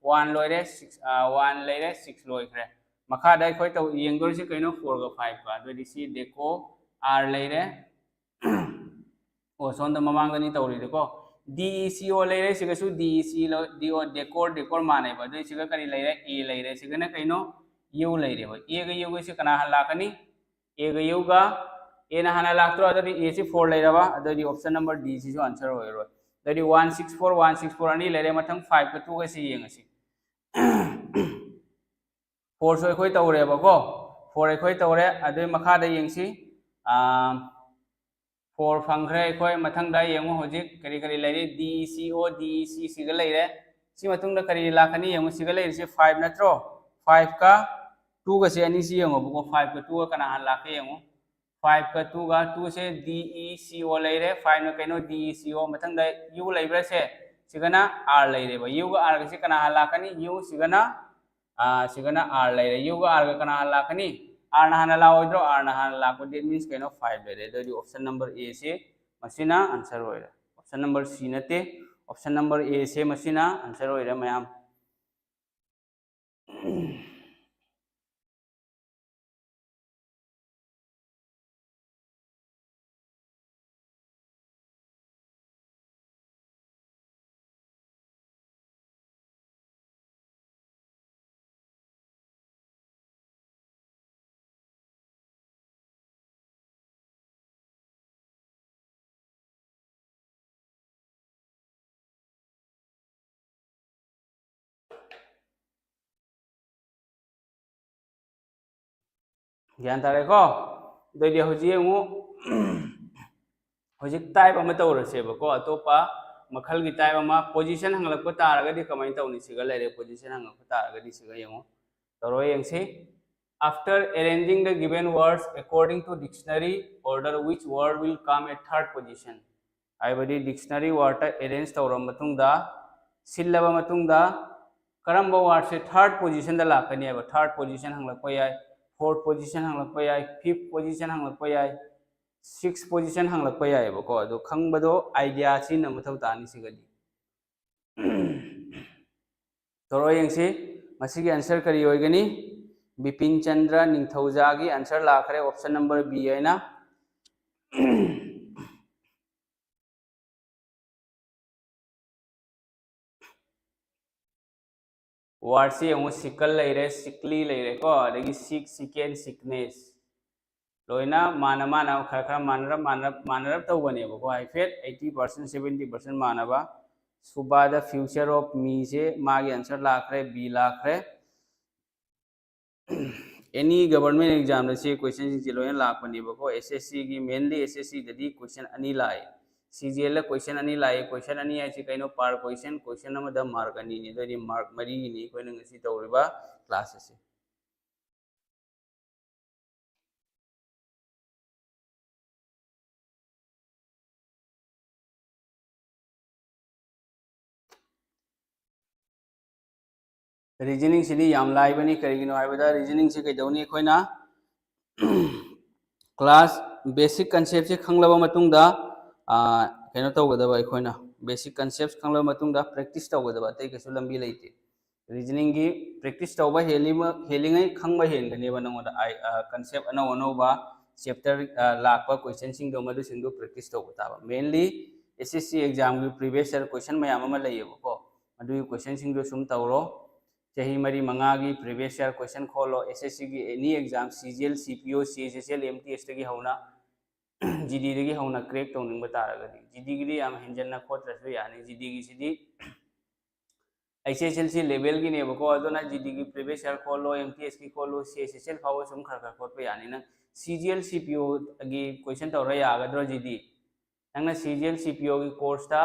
S1: 1 लोइरे 6 1 लेरे 6 लोइखरे मखा दाई खोय तो यंगदोर से कइनो 4 का 5 का दोदि सी डेको आर लेरे ओ सोंद ममांगनी तौरी देखो डी सी ओ लेरे सिगसु डी सी लो डी ओ डेकोर माने बा दोइ सिगा करी लेरे ए लेरे सिगना कइनो यू लेरे बा ए गा यू से कना हलाकनी ए गा यू गा ए ना हना लाक्त्रो अदि ए से 4 लेरबा अदि ऑप्शन नंबर डी सी जो आंसर होइरो दि 164 164 अनि लेरे मथंग 5 का 2 का सी यंगसी 4 सोय खोय तौरे बको 4 खोय तौरे अदि मखा दा यंगसी 4 फंखरे खोय मथंग दा यंगो होजिक करी करी लेरे D C O D C सिगा लेरे सी मतुंग दा करी लाखनी यंगो सिगा लेरे से 5 नत्रो 5 का 2 का से अनि सी यंगो बको 5 का 2 का कना हन लाके यंगो 5 का 2 का 2 से डी ई सी ओ लेरे 5 न कइनो डी ई सी ओ मथंग दा यू लेब्रा से सिगना आर लेरे बा यू का आर का से कना हन लाखनी यू सिगना आर लेरे यू का आर का कना हन लाखनी आर ना हना लाओइद्रो आर ना हना लाको दैट मींस कइनो 5 लेरे दोदि ऑप्शन नंबर ए से मसिना आंसर होइरा ऑप्शन नंबर सी नते ऑप्शन नंबर ए से मसिना आंसर होइरा मयाम ज्ञान तारे को दोदि होजि यंगो होजि टाइप अमा तौरसेबको अतोपा मखल की टाइप अमा पोजीशन हंगलक तारगदि कमाइन तौनी सिगा लेरे पोजीशन हंगलक तारगदि सिगा यंगो तरो यंगसे after arranging the given words according to dictionary order which word will come at third position आइबदि dictionary word ta arrange तौरम मतुंगदा सिल्लबा मतुंगदा Karamba word से third position दा लाकनी है third position हंगलक याय fourth position हंगलक याय fifth position हंगलक याय sixth position हंगलक याय बको अदो खंगबदो आइडिया सिन मथौ तानी सिगदी तौर यंगसी मसीगी आंसर करी होइगनी बिपिन चंद्र निंगथौजागी आंसर लाखरे ऑप्शन नंबर बी है ना वार्ड से यंगो सिकल लेरे सिकली लेरे को अदगी सिक सिकेन सिकनेस लोइना माना माना खर खर मानरब तौबनेबो को हाइफेट 80% 70% मानबा सुबह फ्यूचर ऑफ मी से मागे आंसर लाखरे बी लाखरे एनी गवर्नमेंट एग्जाम से क्वेश्चन से लोन लापनेबको एसएससी की मेनली एसएससी ददी क्वेश्चन अनी लाए सीजीएल क्वेश्चन अनी लाए क्वेश्चन अनी है कहीं पार क्वेश्चन मार्क अनी मार्क मरी अखोई तौरीबा क्लास से रीजनिंग से याम लाइबनी करिगिनो हाइबदा रीजनिंग से कइदौनी अखोइना क्लास बेसिक कंसेप्ट से खंगलबा मतुंगदा कहीं तौगदबा अखोइना बेसिक कंसेप्ट खंगलबा मतुंगदा प्रैक्टिस तौगदबा अतै कैसु लंबी लेते रीजनिंग की प्रैक्टिस तौबा हेलिंगै खंगबा हेनगनेबा नंगोदा कंसेप्ट अनौ अनौबा चैप्टर लाखबा क्वेश्चन सिंगदो मदु सिंगदो प्रैक्टिस तौबा ताबा मेनली एसएससी एग्जाम की प्रीवियस ईयर क्वेश्चन मयाम अमा लैयेबको मदु क्वेश्चन सिंगदो सुम तौरो चाही मरी मंगा की प्रीवियस ईयर क्वेश्चन खोलो एसएससी की any exam CGL CPO CHSL MTS तगी हौना जीडी दगी हौना क्रैक तौनिंगबा तारगदी जीडी गिदी याम हेंजन्ना खोत्रसु यानी जीडी की सिदी एचएसएलसी लेवल की नेबको अदोना जीडी की प्रीवियस ईयर खोलो एमटीएस की खोलो सीएचएसएल फावो सुम खर खर खोतबा यानी न सीजीएल सीपीओ की क्वेश्चन तौरा यागद्रो जीडी नंगना सीजीएल सीपीओ की कोर्स ता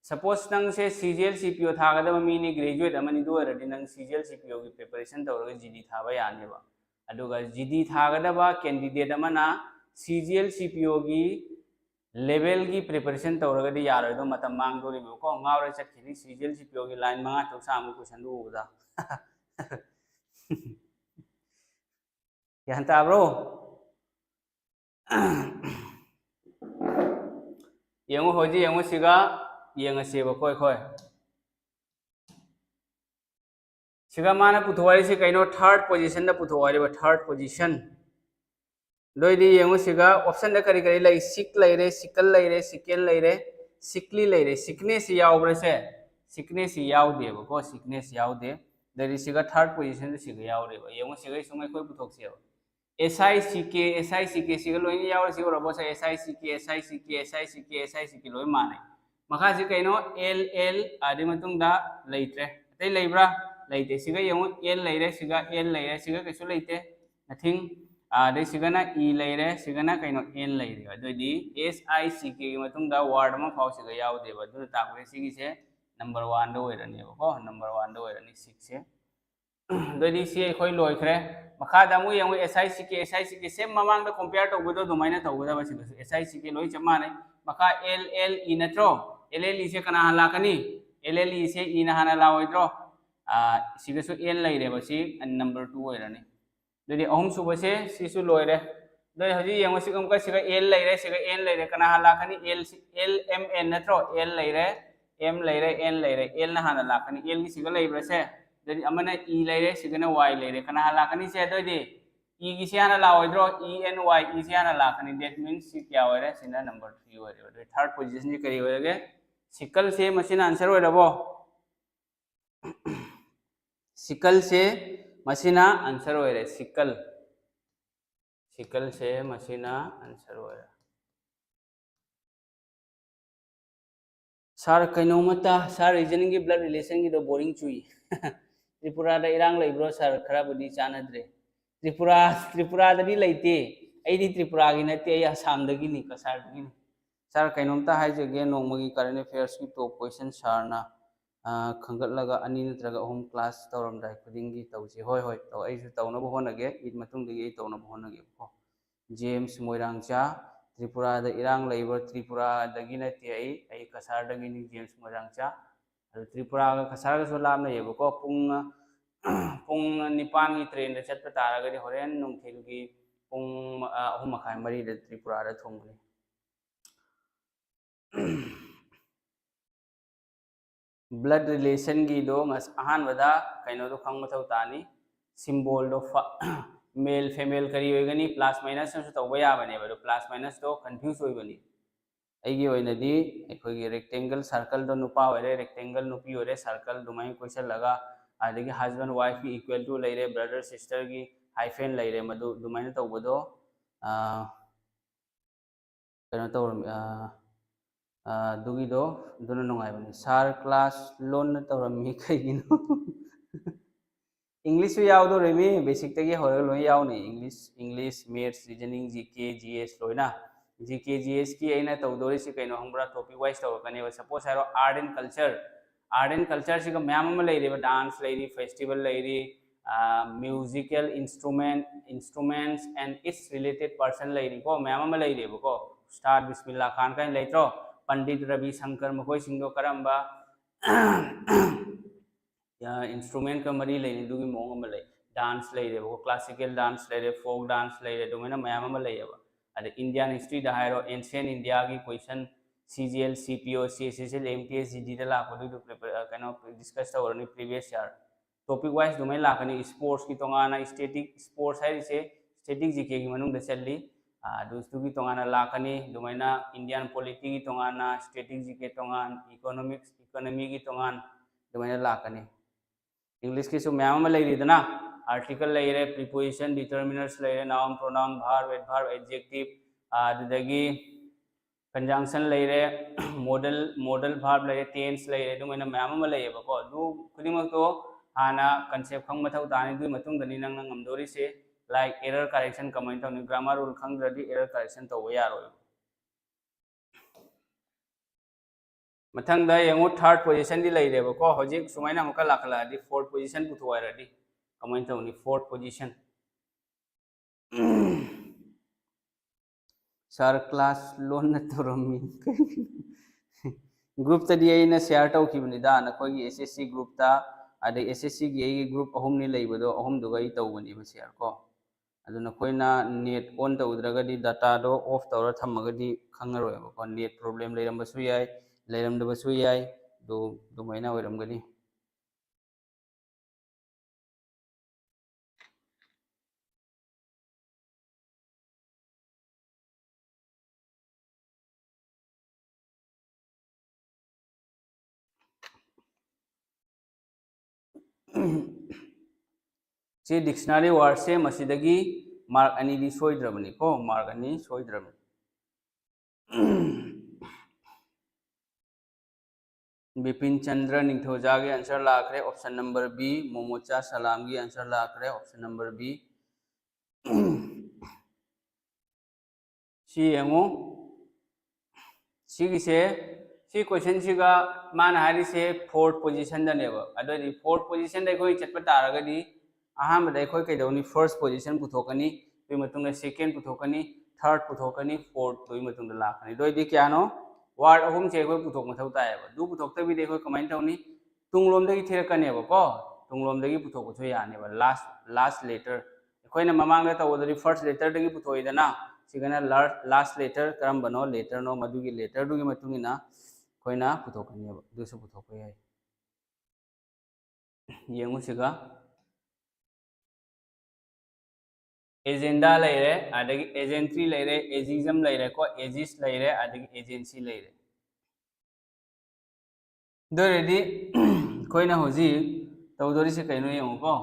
S1: सपोज नंग से सीजीएल सीपीओ थागदबा मीनी ग्रेजुएट अमनी दो रदी नंग सीजीएल सीपीओ की प्रिपरेशन तौरगा जीडी थाबा यानेबा अदुगा जीडी थागदबा कैंडिडेट अमना सीजीएल सीपीओ की लेवल की प्रिपरेशन तौरगदी यारोदो मतम मांगदोरिबको ngaure चखिनि सीजीएल सीपीओ की लाइन मंगा तो सामु क्वेश्चन दो उदा यान ताब्रो यंगो होजी यंगो सिगा यंगसेबो खोय खोय सिगा माना पुथवारी से कइनो थर्ड पोजीशन दा पुथवारी बा थर्ड पोजीशन लोइदी यंगो सिगा ऑप्शन दा करी करी लाई सिक लैरे सिकल लैरे सिकेल लैरे सिकली लैरे सिकनेस यावब्रे से सिकनेस यावदेबो को सिकनेस यावदे दरी सिगा थर्ड पोजीशन दा सिगा यावरेबो यंगो सिगा सुंगै खोय पुथोक्सेबो SICK सिगा लोइनी यावरे सिगा रबो से SICK लोइ माने मखा से कइनो LL आदि मतुंगदा लैत्रे अतै लैब्रा लैते सिगा यंगो L लैरे सिगा L लैरे सिगा कैसु लैते नथिंग आदि सिगाना E लैरे सिगाना कइनो N लैरे अदोदी SICK की मतुंगदा वर्ड मा फाव सिगा यावदेबा दु ताकरे सिगी से नंबर 1 दो ओइरनेबो को नंबर 1 दो ओइरनी 6 से दोदी से खोय लोइखरे मखादा मु यंगो SICK से ममांग दा कंपेयर तौबदो दुमाइना तौबदा बसिगो SICK लोइ चमाने मखा LLE नत्रो LLE से कना लाकनी LLE से E ना हाना लाओइद्रो सिगसु L लैरे बसी नंबर 2 ओइरनी दोदी अहम सुबसे सिसु लोइरे दोय हजि यंगो सिगम का सिगा L लैरे सिगा N लैरे कना लाकनी LMN नत्रो L लैरे M लैरे N लैरे L ना हाना लाकनी L की सिगा लैब्रसे दोदी अमना E लैरे सिगना Y लैरे कना लाकनी से दोदी E की से हाना लाओइद्रो ENY E से हाना लाकनी दैट मींस सी क्या होइरे सिना नंबर 3 होइरे थर्ड पोजीशन जी करी होइरे सिकल से मशीन आंसर होइरबो सिकल से मशीना आंसर होइरे सिकल से मशीना आंसर होइरे सर कइनोमता सर रीजनिंग की ब्लड रिलेशन की दो बोरिंग चुई त्रिपुरा दा इरांग लैब्रो सर खराबुदी चानद्रे त्रिपुरा ददी लैते ऐदी त्रिपुरा की नते ऐ आसाम दगी नि कसार दगी नि सर कइनोमता हाइजगे नोंमगी करंट अफेयर्स की टॉप क्वेश्चन सरना खंगतलगा अनि नत्रगा अहम क्लास तौरमदाय खुदिंगी तौसे होय होय तो ऐसु तौनबो होनगे ईद मतुंगदगी ऐ तौनबो होनगे को जेम्स मोइरांगचा त्रिपुरा दा इरांग लैब्रो त्रिपुरा दगी नते ऐ कसार दगी नि जेम्स मोइरांगचा त्रिपुरा का कसार का सोलाम लेबको पुंग पुंग निपान की ट्रेन दा चटपा तारगदि होरेन नुंथिल की पुंग 3:30 4 दा त्रिपुरा दा थोंगनी blood relation gi do ngas ahan wada kaino do khang mathau tani symbol do male female kari hoigani plus minus su to baya bane ba do plus minus do confuse hoigani aigi oina di ekoi rectangle circle do nupa ore rectangle nupi ore circle do mai question laga adagi husband wife ki equal to leire brother sister gi hyphen leire madu do mai to bodo kaino to दुगी दो दोनों नंगाई बनी सार क्लास लोन न तौरमी कईगिनो इंग्लिश भी याव दो रेमी बेसिक तक ये होरे लोई याव नहीं English maths reasoning GK GS लोइना जीके जीएस की ऐना तौदोरी से कईनो हमरा टॉपिक वाइज तौर कने व सपोज हारो आर्ट एंड कल्चर से मैम में लेरी डांस लेरी फेस्टिवल लेरी musical instruments and its related person लेरी को मैम में लेरी को स्टार बिस्मिल्लाह खान का लेत्रो पंडित रवि शंकर मकोई सिंगो करम्बा इंस्ट्रूमेंट का मरी लेनी दुगी मोंग में ले डांस ले रे वो क्लासिकल डांस ले रे फोक डांस ले रे दुमेना मयाम में ले यबा अरे इंडियन हिस्ट्री दा हायरो एंशियंट इंडिया की question CGL CPO CSSL MTS GD दा लाको दु कनो डिस्कस तवरनी प्रीवियस ईयर टॉपिक वाइज दुमे लाकनी स्पोर्ट्स की तोंगाना स्टैटिक स्पोर्ट्स है से स्टैटिक जीके की मनुंग दा चलली दोस्तों की तोंगाना लाकनी दुमेना इंडियन पॉलिटी की तोंगाना स्टैटिक जीके तोंगान इकोनॉमिक्स इकोनॉमी की तोंगान दुमेना लाकनी इंग्लिश की मैम में लेना आर्टिकल लेरे प्रीपोजिशन डिटर्मिनर्स लेरे noun pronoun verb adverb adjective अदगी कंजंक्शन लेरे मॉडल भार्ब लेरे टेंस लेरे दु मैंने मैम में लेबको दु खुदिमक तो हाना कंसेप्ट खंग मथौ तानि दु मतुंग दनि नंग ngамदोरि से लाइक एरर करेक्शन कमेंट तौनि ग्रामर रूल खंगद्रदि एरर करेक्शन तौबो यारोय मथंग दा यंगो थर्ड पोजीशन दी लई रेबो को होजिक सुमाइना मका लाखला दी फोर्थ पोजीशन पुथुवा रेडी कमेंट तौनि फोर्थ पोजीशन सर क्लास लोन न तोरमी ग्रुप तदी आइना शेयर तौखिबनि दा नखोगी एसएससी ग्रुप ता अदे एसएससी गी एगी ग्रुप अहुम नि लईबदो अहुम दुगा इ तौबनि बे शेयर को अदु नखोइना नेट ऑन तौद्रगदी डाटा दो ऑफ तौर थमगदी खंगरोय को नेट प्रॉब्लम लेरमबसु याय लेरमदबसु याय दो महीना ओइरमगनी से डिक्शनरी वर्ड से मसीदगी मार्क अनि दी सोइद्रबनी को मार्क अनि सोइद्रबनी बिपिन चंद्र निंथोजा के आंसर लाखरे option number B Momocha Salam की आंसर लाखरे ऑप्शन नंबर बी सी यंगो सी किसे सी क्वेश्चन सिगा मान हारी से फोर्थ पोजीशन दनेबो अदोदी फोर्थ पोजीशन दे कोई चटपा तारगदी अहम दे कोई कैदौनी फर्स्ट पोजीशन पुथोकनी तुई मतुंग सेकंड पुथोकनी थर्ड पुथोकनी फोर्थ तुई मतुंग लाखनी दोइदी क्यानो वार्ड अहुम से कोई पुथोक मथौ तायबो दु पुथोकतबी दे कोई कमेंट तौनी तुंगलोमदगी थिरकनेबो को तुंगलोमदगी पुथोकसु यानेबो लास्ट लेटर कोइना ममांग तौदरी फर्स्ट लेटर दगी पुथोइदना सिगना लास्ट लेटर करम बनो लेटर नो मदुगी लेटर दुगी मतुंगिना कोइना पुथोकनेबो दुसु पुथोको याय येंगु सिगा एजेंडा लेरे अदगी एजेंट्री लेरे एजिज्म लेरे को एजिस लेरे अदगी एजेंसी लेरे दोरेदी कोइना होजी तौदोरी से कैनो येंगु को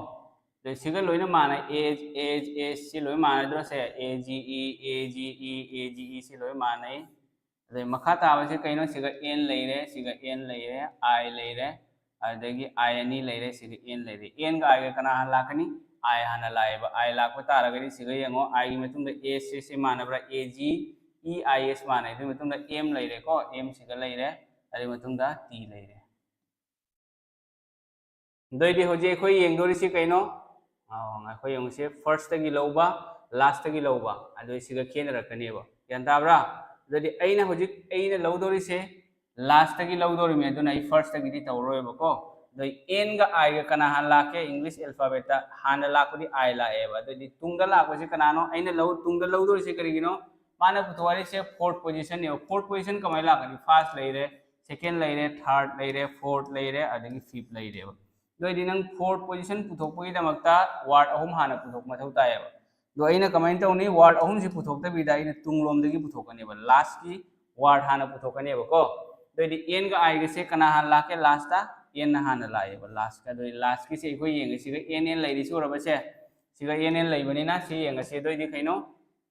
S1: दे सिगा लोइना माना एज सी लोइ माना दो से एजीई सी लोइ माना अदे मखा ताबसे कैनो सिगा एन लेरे आई लेरे अदगी आई अनि लेरे सिगा एन लेरे एन गा आई कना लाकनी आई हाना लाइबा आई लाको तारगरी सिगा यंगो आई मतुंग एस से मानब्रा एजी ई आई एस माने दु मतुंग एम लेरे को एम सिगा लेरे अदे मतुंग टी लेरे दोइदी होजे खोई येंगदोरी सि कैनो खोई यंग से फर्स्ट तगी लौबा लास्ट तगी लौबा अदो सिगा खेनरकनेबो यान ताब्रा दोदी अइना होजिक अइना लौदोरी से लास्ट तगी लौदोरी मे दुना आई फर्स्ट तगी दी तौरोयबो को दो एन गा आई गा कना हान लाके इंग्लिश अल्फाबेट हान लाकोदी आई लाएबा दोदी तुंगा लाकोसे कनानो अइना लौ तुंगा लौदोरी से करिगिनो माना पुतवारी से फोर्थ पोजीशन ने फोर्थ पोजीशन कमाई लाकनी फर्स्ट लेरे second लेरे third लेरे fourth लेरे अदगी fifth लेरे दो इदी नंग fourth position पुथोक पगी दमकता word अहुम हाना पुथोक मथौ तायेबा दो अइना कमाइन तौनी word अहुम से पुथोक तबिदा इना तुंगलोम दगी पुथोकनेबा last की word हाना पुथोकनेबा को दो इदी n का i से कना हान लाके last ता n हाना लायेबा last का दो last की से इको येंगे सिगा n लेरि सुरबसे सिगा n लेबनिना सि येंगसे दो इदी कइनो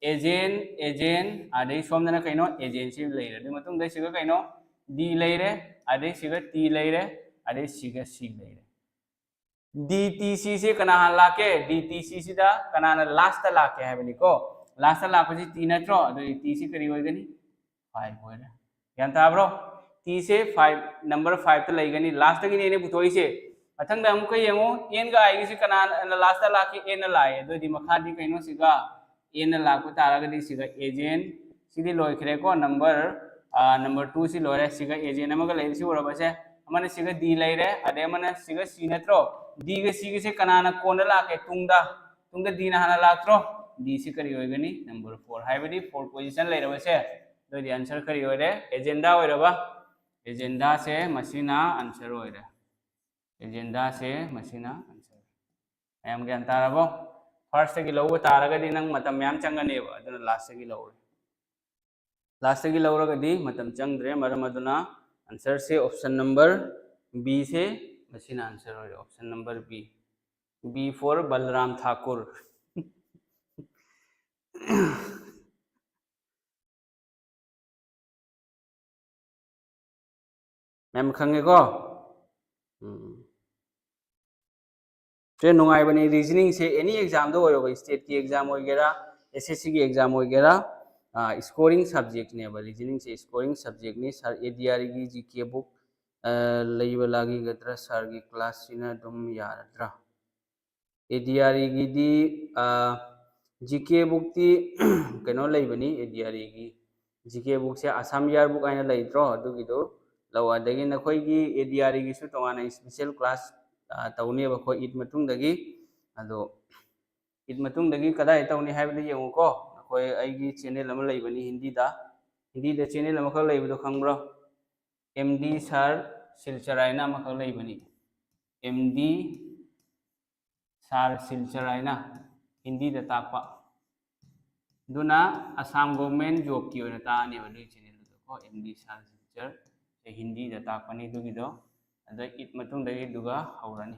S1: एजेंट आदि सोमदना कइनो एजेंसी लेरे दि मतुंग दे सिगा कइनो डी लेरे आदि सिगा टी लेरे आदि सिगा सी लेरे डीटीसी से कना लाके डीटीसी सिदा कना लास्ट लाके हैबनी को लास्ट लापसी टी नत्रो अदि टी सी करी होइगनी 5 होइरा यान ताब्रो टी से 5 नंबर 5 त लेगनी लास्ट की ने पुथोइसे मथंग दा अमुक येंगो एन गा आई से कना लास्ट लाके एन लाए दो दि मखादी कइनो सिगा एन लाको तारगदी सिगा एजेंट सिदि लोइखरे को नंबर 2 सि लोरे सिगा एजेंट अमगा लेरि सि ओरबसे अमने सिगा डी लेरे अदे अमने सिगा सी नत्रो डी गे सी गे से कनाना कोन लाके तुंगदा डी ना हाना लात्रो डी सि करी होइगनी नंबर 4 हाइबदी 4 पोजीशन लेरबसे दो दि आंसर करी होइरे एजेंडा होइरबा एजेंडा से मसिना आंसर होइरे एजेंडा से मसिना आंसर आयम ज्ञान तारबो फर्स्ट की लव तारगदी नंग मतम याम चंगनेबा अदुना लास्ट की लवरे लास्ट की लवरगदी मतम चंगद्रे मरम अदुना आंसर से ऑप्शन नंबर बी से मसिना आंसर होइरे option number B for Balram Thakur ma'am खंगे को नुंगाई बनी रीजनिंग से एनी एग्जाम दो होयो स्टेट की एग्जाम होइगेरा एसएससी की एग्जाम होइगेरा स्कोरिंग सब्जेक्ट ने रीजनिंग से स्कोरिंग सब्जेक्ट ने सर एडीआर की जीके बुक लेइबा लागी गद्रा सर की क्लास सिना दुम यारद्रा एडीआर की दी जीके बुक ती कनो लेइबनी एडीआर की जीके बुक से असम यार बुक आइना लेइद्रो अदुगिदो लव अदगी नखोई की एडीआर की सु तोंगाना स्पेशल क्लास तौने बखो ईद मतुंगदगी अदो ईद मतुंगदगी कदाय तौने हाइबदि येंगुको नखोई आइगी चैनल अमा लेइबनी हिंदी दा चैनल अमा खक लेइबदो खंगब्रो एमडी सर सिलचरायना अमा खक लेइबनी एमडी सर सिलचरायना हिंदी दा ताकपा दुना असम गवर्नमेंट जॉब की ओना ताने बदु चैनल दो को एमडी सर सिलचर हिंदी दा ताकपनी दुगिदो अदा ईद मतुंगदगी दुगा हौरानी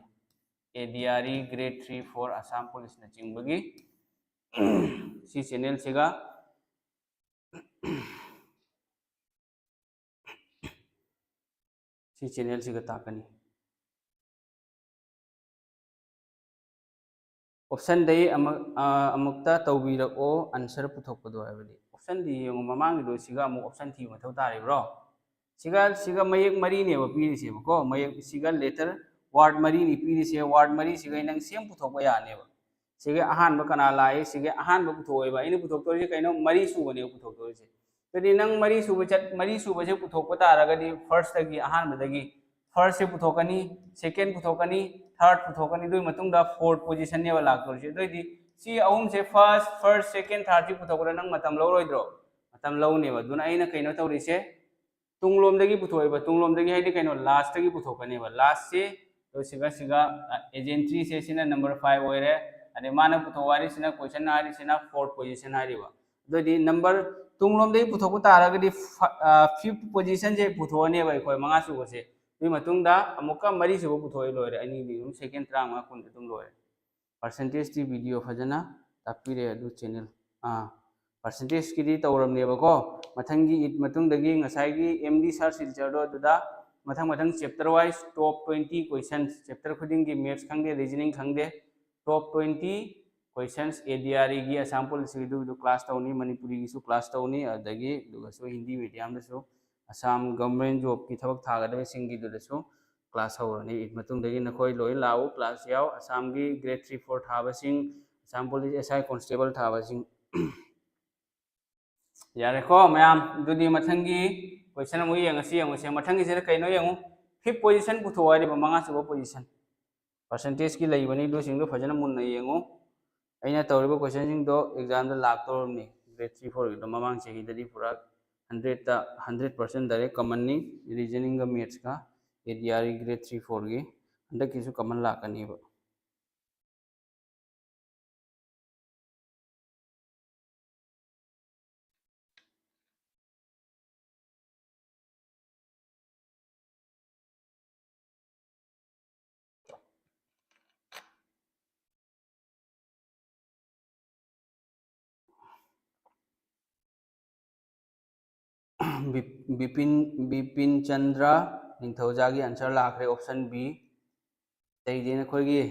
S1: एडीआर ग्रेड 3 4 असम पुलिस न चिंबगी सी चैनल सेगा सी चैनल सेगा ताकनी ऑप्शन दे अमुक्ता तौबीरको आंसर पुथोकपदो हाइबदी ऑप्शन दी येंगो ममांगिदो सिगा अमु ऑप्शन थी मथौ तारिब्रो सिगा मयक मरी ने पीरिसे को मयक सिगा लेटर वार्ड मरी नि पीरिसे वार्ड मरी सिगा नंग सेम पुथोक याने सिगा अहान कना लाए सिगा अहान पुथोएबा इन पुथोक्तोरिसे कइनो मरी सुबने पुथोक्तोरिसे तदि नंग मरी सुबसे पुथोक तारगदी फर्स्ट तगी अहान बदगी फर्स्ट से पुथोकनी सेकंड पुथोकनी थर्ड पुथोकनी दुई मतुंगदा फोर्थ पोजीशन ने लाक्तोरिसे दोइदि सी अहुम से फर्स्ट सेकंड थर्ड से पुथोकरा नंग मतम लौरोइद्रो मतम लौनेबा दुना अइना कइनो तौरिसे तुंगलोमदगी पुथोएबा तुंगलोमदगी हाइदि कइनो लास्ट तगी पुथोकनेबा लास्ट से तो सिगा एजेंट्री से सिना नंबर 5 होइरे अदे माना पुथोवारी सिना क्वेश्चन हारि सिना फोर्थ पोजीशन हारिबा दोदि नंबर तुंगलोमदगी पुथोकु तारगदी फिफ्थ पोजीशन से पुथोनेबा इखोय मंगा सुबसे दुई मतुंगदा अमुका मरी सुबो पुथोय लोरे अनि दिम सेकंड ट्रांग कुन तुम लोरे परसेंटेज दी वीडियो फजना तापिरे अदु चैनल परसेंटेज की तौरमनेबको मथंगी ईद मतुंगदगी ngसाइगी एमडी सर सिलचरदो दुदा मथंग chapter wise top 20 questions chapter खुदिंगी मैथ्स खंगे रीजनिंग खंगे टॉप 20 क्वेश्चंस एडीआर की असम पुलिस की दु क्लास तौनी मणिपुरी की सु क्लास तौनी अदगी दुगसु हिंदी मीडियम दसु असम गवर्नमेंट जॉब की थबक थागदबे सिंगी दुदसु क्लास हौरनी ईद मतुंगदगी नखोय लोय लाउ क्लास याव असम की ग्रेड 3 4 थाबसिंग असम पुलिस एसआई कांस्टेबल थाबसिंग यारे को मैम दुदी मथंगी क्वेश्चन मु येंगसी येंगसे मथंगी से कइनो येंगु फिफ्थ पोजीशन पुथोवारी मंगा सुबो पोजीशन परसेंटेज की लइबनी दो सिंग दो फजना मुन येंगु अइना तौरिबो क्वेश्चन सिंग दो एग्जाम द लाक्तोरनी ग्रेड 3 4 की दो ममांग से की ददी पूरा 100% डायरेक्ट कॉमन नी रीजनिंग का मैथ्स का एडीआर ग्रेड 3 4 की हंडक की कॉमन लाकनी बिपिन बिपिन चंद्र निथौजा की आंसर लाखरे ऑप्शन बी तैदेन अखोगी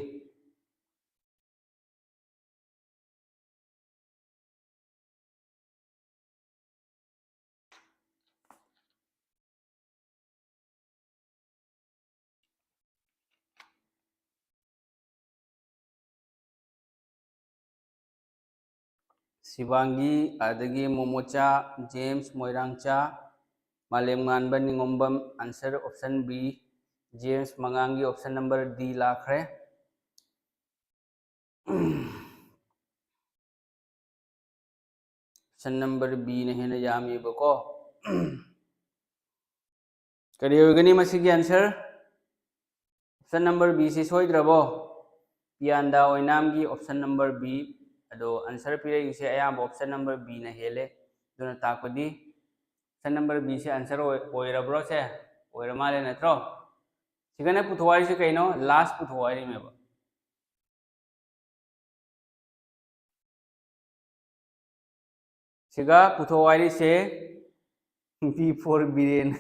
S1: शिवांगी अदगी Momocha James Moirangcha Malem Ganba Ningombam answer option B James मंगांगी ऑप्शन नंबर डी लाखरे ऑप्शन नंबर बी ने हेन यामीबको करी होगनी मसीगी आंसर ऑप्शन नंबर बी से सोइद्रबो पियांदा ओइनाम की ऑप्शन नंबर बी अदो आंसर पिरेगिसे अयाम ऑप्शन नंबर बी ने हेले दुना ताकोदी ऑप्शन नंबर बी से आंसर ओइरब्रो से ओइरमाले नत्रो सिगने पुथवारी से कइनो लास्ट पुथवारी में सिगा पुथवारी से बी फॉर बिरेन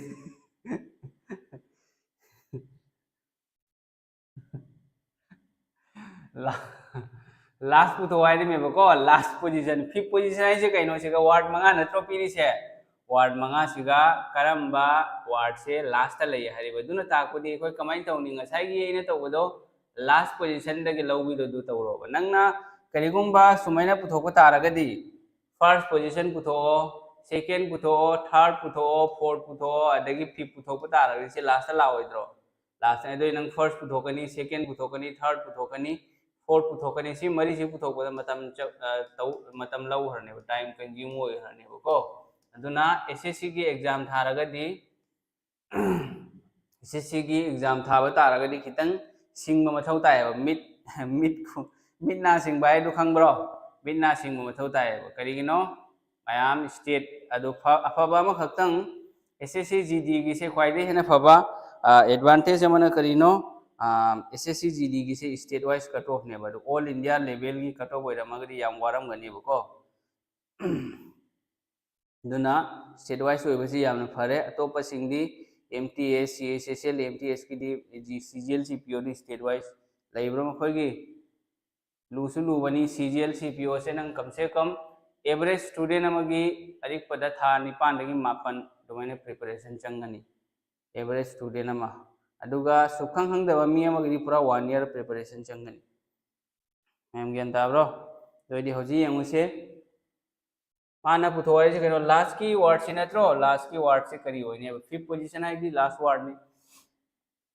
S1: लास्ट पुथवारी में बको लास्ट पोजीशन फिफ्थ पोजीशन है कहीं से वार्ड मंगा नत्रो पीरी से वार्ड मंगा सिगा करम्बा वार्ड से लास्ट लई हरिबदुना ताकोदी अखोय कमाई तौनी ngसाई येने तौबदो लास्ट पोजीशन दगे लौबिदो दु तौरोबा नंगना करिगुंबा सुमैना पुथोको तारगदी फर्स्ट पोजीशन पुथो सेकेंड पुथो थर्ड पुथो फोर्थ पुथो अदगी फिफ्थ पुथोको तारगदी से लास्ट लाओइद्रो लास्ट ने नंग फर्स्ट पुथोकनी सेकेंड पुथोकनी थर्ड पुथोकनी फोर्थ पुथोकनी सी मरी सी पुथोकदा मतम लौ हरने टाइम कंज्यूम होय हरने को अदुना एसएससी की एग्जाम थारगदी एसएससी की एग्जाम थाबा तारगदी खितंग सिंग मथौ तायब मिट ना सिंग बाय दु खंगब्रो मिट ना सिंग मथौ तायब करिगिनो मयाम स्टेट अदु अफबा म खतंग एसएससी जीडी की से ख्वाइदे हेना फबा एडवांटेज अमना करिनो एसएससी जीडी की से स्टेट वाइज कट ऑफ ने बदु ऑल इंडिया लेवल की कट ऑफ ओइरमगदी याम वारम गनीबको दुना स्टेट वाइज होइबसी यामना फरे अतोप सिंगदी एमटीएस सीएसएसएल एमटीएस की दी सीजीएल सीपीओ दी स्टेट वाइज लाइब्रो मखोगी लूसु लुबनी सीजीएल सीपीओ से नंग कम से कम एवरेज स्टूडेंट अमगी अरिक पद था निपान दगी मापन दुमाने प्रिपरेशन चंगनी एवरेज स्टूडेंट अमा अदुगा सुखंग हंगदबा मी अमगी पूरा 1 ईयर प्रिपरेशन चंगनी मैम ज्ञान ताब्रो दोइदी होजी यंगुसे माना पुथोय से कनो लास्ट की वर्ड से नत्रो लास्ट की वर्ड से करी होइने फिफ्थ पोजीशन है दी लास्ट वर्ड में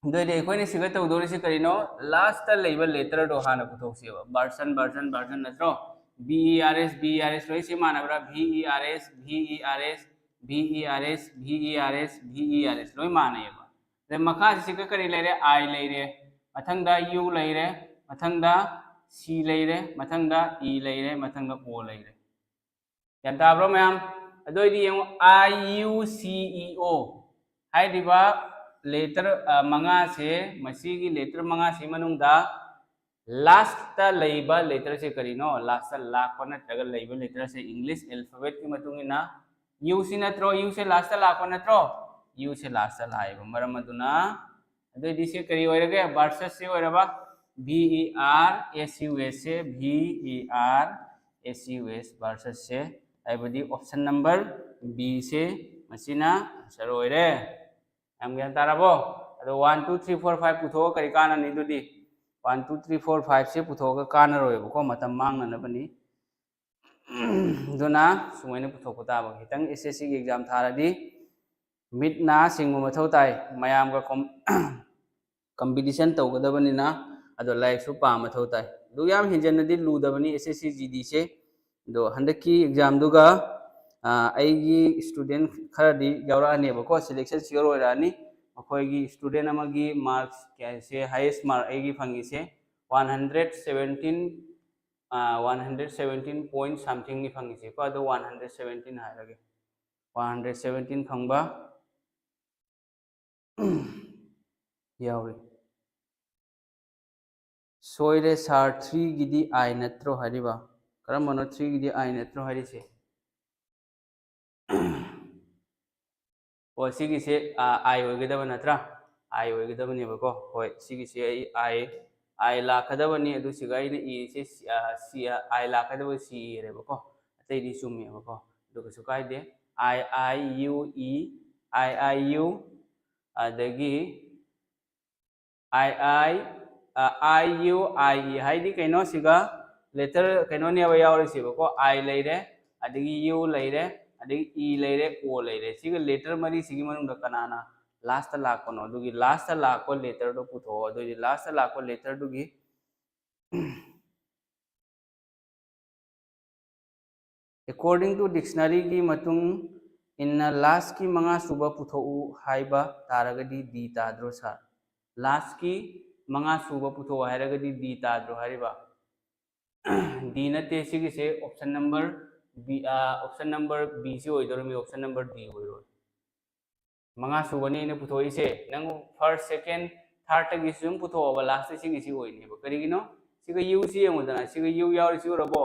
S1: दोइदी एकोइने सिगत तौदोरि से करिनो लास्ट लेबल लेटर दो हाना पुथोक्सेबा वर्सन वर्सन वर्सन नत्रो BERS लोई से मानबरा VERS लोई मानेबा दे मखा से करी लेरे I लेरे मथंगदा U लेरे मथंगदा C लेरे मथंगदा E लेरे मथंगदा O लेरे यादाब्रो मैम अदोइदी यंग IUCEO हाइदिबा लेटर मंगा से मसी की लेटर मंगा से मनुंगदा लास्ट लेबल लेटर से करीनो लास्ट लाखो नत्रगा लेबल लेटर से इंग्लिश अल्फाबेट की मतुंगिना यू सी नत्रो यू से लास्ट लाखो नत्रो यू से लास्ट लाइबो मरम अदुना अदोइदी से करी ओइरगे वर्सेस से ओइरबा VERSUS से VERSUS वर्सेस से आइबदी ऑप्शन नंबर बी से मसिना आंसर ओइरे हम ज्ञान ताराबो अदो 1 2 3 4 5 पुथो करी काना निदुदी 1 2 3 4 5 से पुथोगा कानरोयबको मतम मांगनबनी दुना सुमैने पुथोको ताबा खितंग एसएससी की एग्जाम थारदी मिटना सिंगु मथौ ताई मयाम का कंपटीशन तौगदबनिना अदो लाइक सु पा मथौ ताई दु याम हिंजनदी लुदबनी एसएससी जीडी से दो हंदकी एग्जाम दुगा ꯑꯩꯒꯤ ꯁ꯭ꯇꯨꯗꯦꯟ ꯈꯔꯗꯤ ꯌꯥꯎꯔꯛꯑꯅꯦꯕꯀꯣ ꯁꯦꯂꯦꯛꯁꯟ ꯁꯤꯌꯣꯔ ꯑꯣꯏꯔꯛꯑꯅꯤ ꯃꯈꯣꯏꯒꯤ ꯁ꯭ꯇꯨꯗꯦꯟ ꯑꯃꯒꯤ ꯃꯥꯔꯛꯁ ꯀꯌꯥꯁꯦ ꯍꯥꯏꯌꯦꯁ ꯃꯥꯔꯛ ꯑꯩꯒꯤ ꯐꯪꯉꯤꯁꯦ 117 ꯄꯣꯏꯟ ꯁꯝꯊꯤꯡꯅꯤ ꯐꯪꯉꯤꯁꯦꯀꯣ ꯑꯗꯣ 117 ꯍꯥꯏꯔꯒꯦ 117 ꯐꯪꯕ ꯌꯥꯎꯔꯤ सोरे सार 3 गिदी आई नत्रो हरिबा करमनो 3 गिदी आई नत्रो हरिसे ओ सिगिसे आई होगदब नत्रा आई होगदबनेबको होय सिगिसे आई लाखदबनी अदु सिगाइने इसे सी आई लाखदब सी रेबको अतैदि सुमेबको दुगु सुकाइदे I U E I U अदगी आई यू आई हाइदी कइनो सिगा लेटर कइनो ने यावरे सिबको आई लेरे अदगी यू लेरे अदगी ई लेरे ओ लेरे सिगा लेटर मरी सिगी मनुंग कनाना लास्ट लाकोनो दुगी लास्ट लाको लेटर दो पुथो दुगी लास्ट लाको लेटर दुगी according to dictionary की मतुंग इन लास्ट की मंगा सुबह पुथो हाइबा तारगदी दी ताद्रो सा लास्ट की मंगा सुबह पुथो हायरगदी दी ताद्रो हारिबा डी नते सिगिसे ऑप्शन नंबर बी से होइदोरमी ऑप्शन नंबर डी होइरो मंगा सुबनी ने पुथोइसे नंग फर्स्ट सेकंड थर्ड तक सुम पुथोबा लास्ट सिगिसी होइनेबो करिगिनो सिगा यू सी यमदना सिगा यू यावरि सिगरबो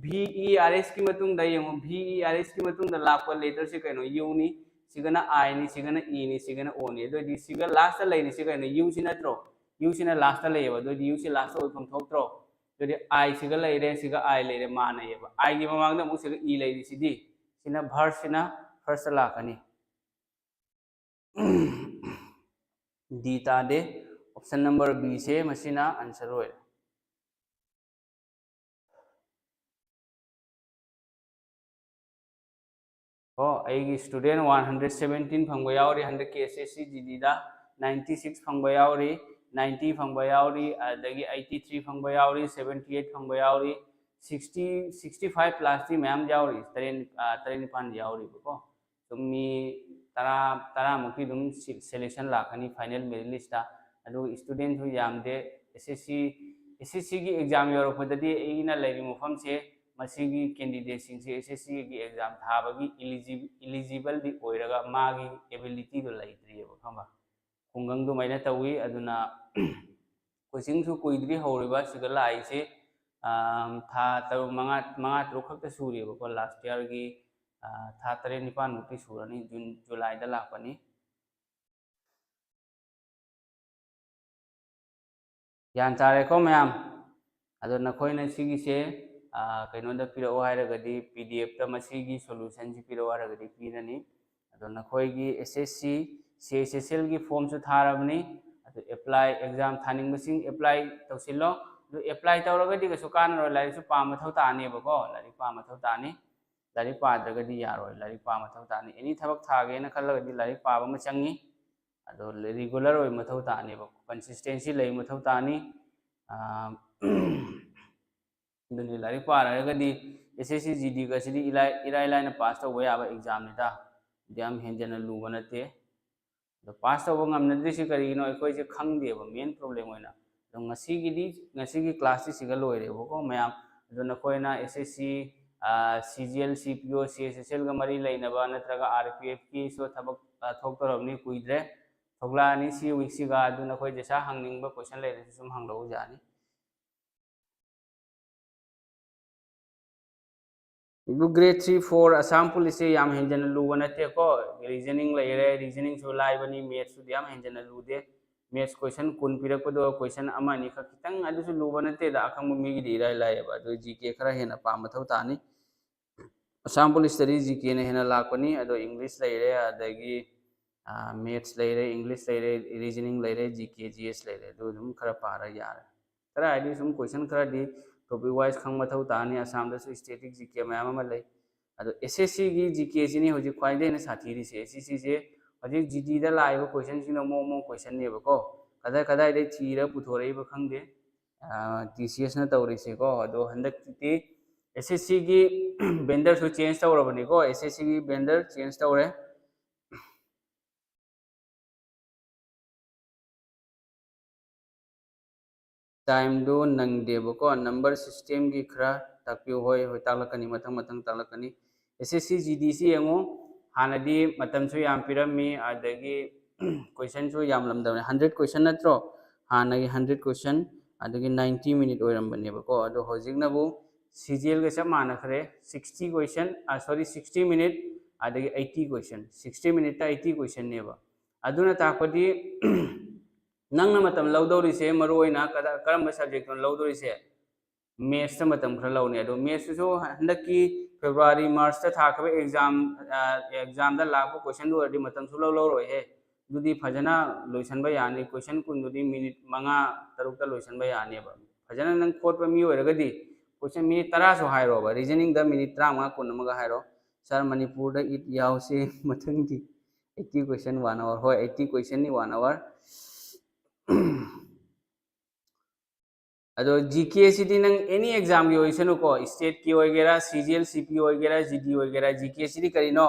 S1: VERS की मतुंग दा यमो VERS की मतुंग दा लाप लेटर से कइनो यू नि सिगना आई नि सिगना ई नि सिगना ओ नि दो दि सिगा लास्ट लाइन सिगना यू सि नत्रो यू सिना लास्ट लेबो दो दि यू सि लास्ट ओइ फम थोक्त्रो दो दि आई सिगा लेरे सिगा आई लेरे माना येबो आई की ममांग दा मु सिगा ई लेदि सिदि सिना वर्स सिना फर्स्ट लाकनी डी तादे ऑप्शन नंबर बी से मसिना आंसर होय अगी स्टूडेंट 117 फंग यावरी हंड्रेड के SSC GD दा 96 फंग यावरी 90 फंग यावरी अदगी 83 फंग यावरी 78 फंग यावरी 65 प्लस दी मैम यावरी तरेन पान यावरी बको तुमी तरा मुकी दुम सिलेक्शन लाखनी फाइनल मेरिट लिस्ट दा अदु स्टूडेंट हु यामदे SSC की एग्जाम यावरपददी एगिना लेरि मफम से मसीगी कैंडिडेट सिंह से SSC की एग्जाम थाबगी इलिजिबल दी ओइरगा मागी एबिलिटी दो लाइत्रियबो खंबा खुंगंग दो माइना तवी अदुना कोचिंग सु कोइद्री हौरिबा सिगला आइसे था तरु मंगा तरु खक्ता सूरियबो को लास्ट ईयर की था तरे निपान मुक्ति सूरनी जून जुलाई दा लापनी यान तारे को मैम अदो नखोइना सिगिसे कइनोदा पिरो हायरगदी PDF ता मसीगी सॉल्यूशन जी पिरो हायरगदी पिरनी अदो नखोइगी SSC CSSL की फॉर्म सु थारबनी अदो अप्लाई एग्जाम थानिंग मसिंग अप्लाई तौसिलो दो अप्लाई तौरगदी कसु कानरो लाइसु पाम थौ ताने बको लारि पाम थौ ताने लारि पाद्रगदी यारो लारि पाम थौ ताने एनी थबक थागे न खलगदी लारि पाब म चंगी अदो रेगुलर ओइ मथौ ताने बको कंसिस्टेंसी लई मथौ तानी दुनी लारि पारगदी SSC GD गसिदी इराई लाइन पास तौ याबा एग्जाम निदा याम हेंजन लुबा नते दो पास तौ ngamnadrisi करिनो अखोइसे खंगदेबा मेन प्रॉब्लम होइना दो ngasi क्लास सिगा लोइरे बको मयाम दो नखोइना SSC CGL CPO CSSL गा मरी लैनबा नत्रगा RPF की सो थबक थोक्तरबनी कुइद्रे थोगलानी सी वीकसिगा दो नखोइ जैसा हंगनिंगबा क्वेश्चन लेरे सुम हंगलौ जानी ग्रेड 3 4 असम पुलिस से याम हेंजन लुबा नते को रीजनिंग लेरे रीजनिंग सु लाइबनी मैथ्स सु याम हेंजन लुदे मैथ्स क्वेश्चन कुन पिरकदो क्वेश्चन अमानी खितंग अदुसु लुबा नते दा अखंग मिगी दी राय लायबा दो जीके खरा हेना पाम थौ तानी असम पुलिस तरी जीके ने हेना लाकनी अदो इंग्लिश लेरे अदगी मैथ्स लेरे इंग्लिश लेरे रीजनिंग लेरे जीके जीएस लेरे दो दुम खरा पारा यार खरा आइदी सुम क्वेश्चन खरा दी टॉपिक वाइज खंग मथौ तानी असम दसु स्टैटिक जीके मैम अमा लई अदो SSC की जीके सिनी होजि ख्वाइदे ने साथीरी से SSC से होजि GD दा लाइबो क्वेश्चन सिनो मो क्वेश्चन नेबको कदा दे थीरा पुथोरैबो खंगदे TCS ना तौरी से को अदो हंदक ती SSC की vendor सु change तौरबनी को SSC की vendor change तौरे time do nang debo ko number system की खरा ताकि होय तालकनी मतंग मतंग तालकनी SSC GDC यंगो हानदी मतम सु याम पिरमी आदगी क्वेश्चन सु याम लमदवने 100 क्वेश्चन नत्रो हानगी 100 क्वेश्चन आदगी 90 मिनट ओरंबनेबो को अदो होजिगनबु CGL के सब माना खरे 60 क्वेश्चन सॉरी 60 मिनट आदगी 80 क्वेश्चन 60 मिनट ता 80 क्वेश्चन नेबा अदुना ताकपदी नंगना मतम लौदौरिसे मरोइना करम सब्जेक्ट लौदौरिसे मेथ्स मतम खरा लौने अदो मेथ्स सो हंदकी फेब्रुआरी मार्च ता थाखबे एग्जाम दा लाखो क्वेश्चन दो अदि मतम सु लौरोय हे दुदी फजना लोइसनबा यानी क्वेश्चन कुन दुदी मिनिट 5 तरुक ता लोइसनबा यानी बा फजना नंग खोटबा मी ओरगदी क्वेश्चन मिनिट 10 सो हाइरो बा रीजनिंग दा मिनिट 35 कुन मगा हाइरो सर मणिपुर दा इट यावसे मथंगी 80 क्वेश्चन 1 आवर हो 80 क्वेश्चन नि 1 आवर अदो जीके सिटी नंग एनी एग्जाम की ओइसनु को स्टेट की ओइगेरा सीजीएल सीपी ओइगेरा जीडी ओइगेरा जीके सिटी करिनो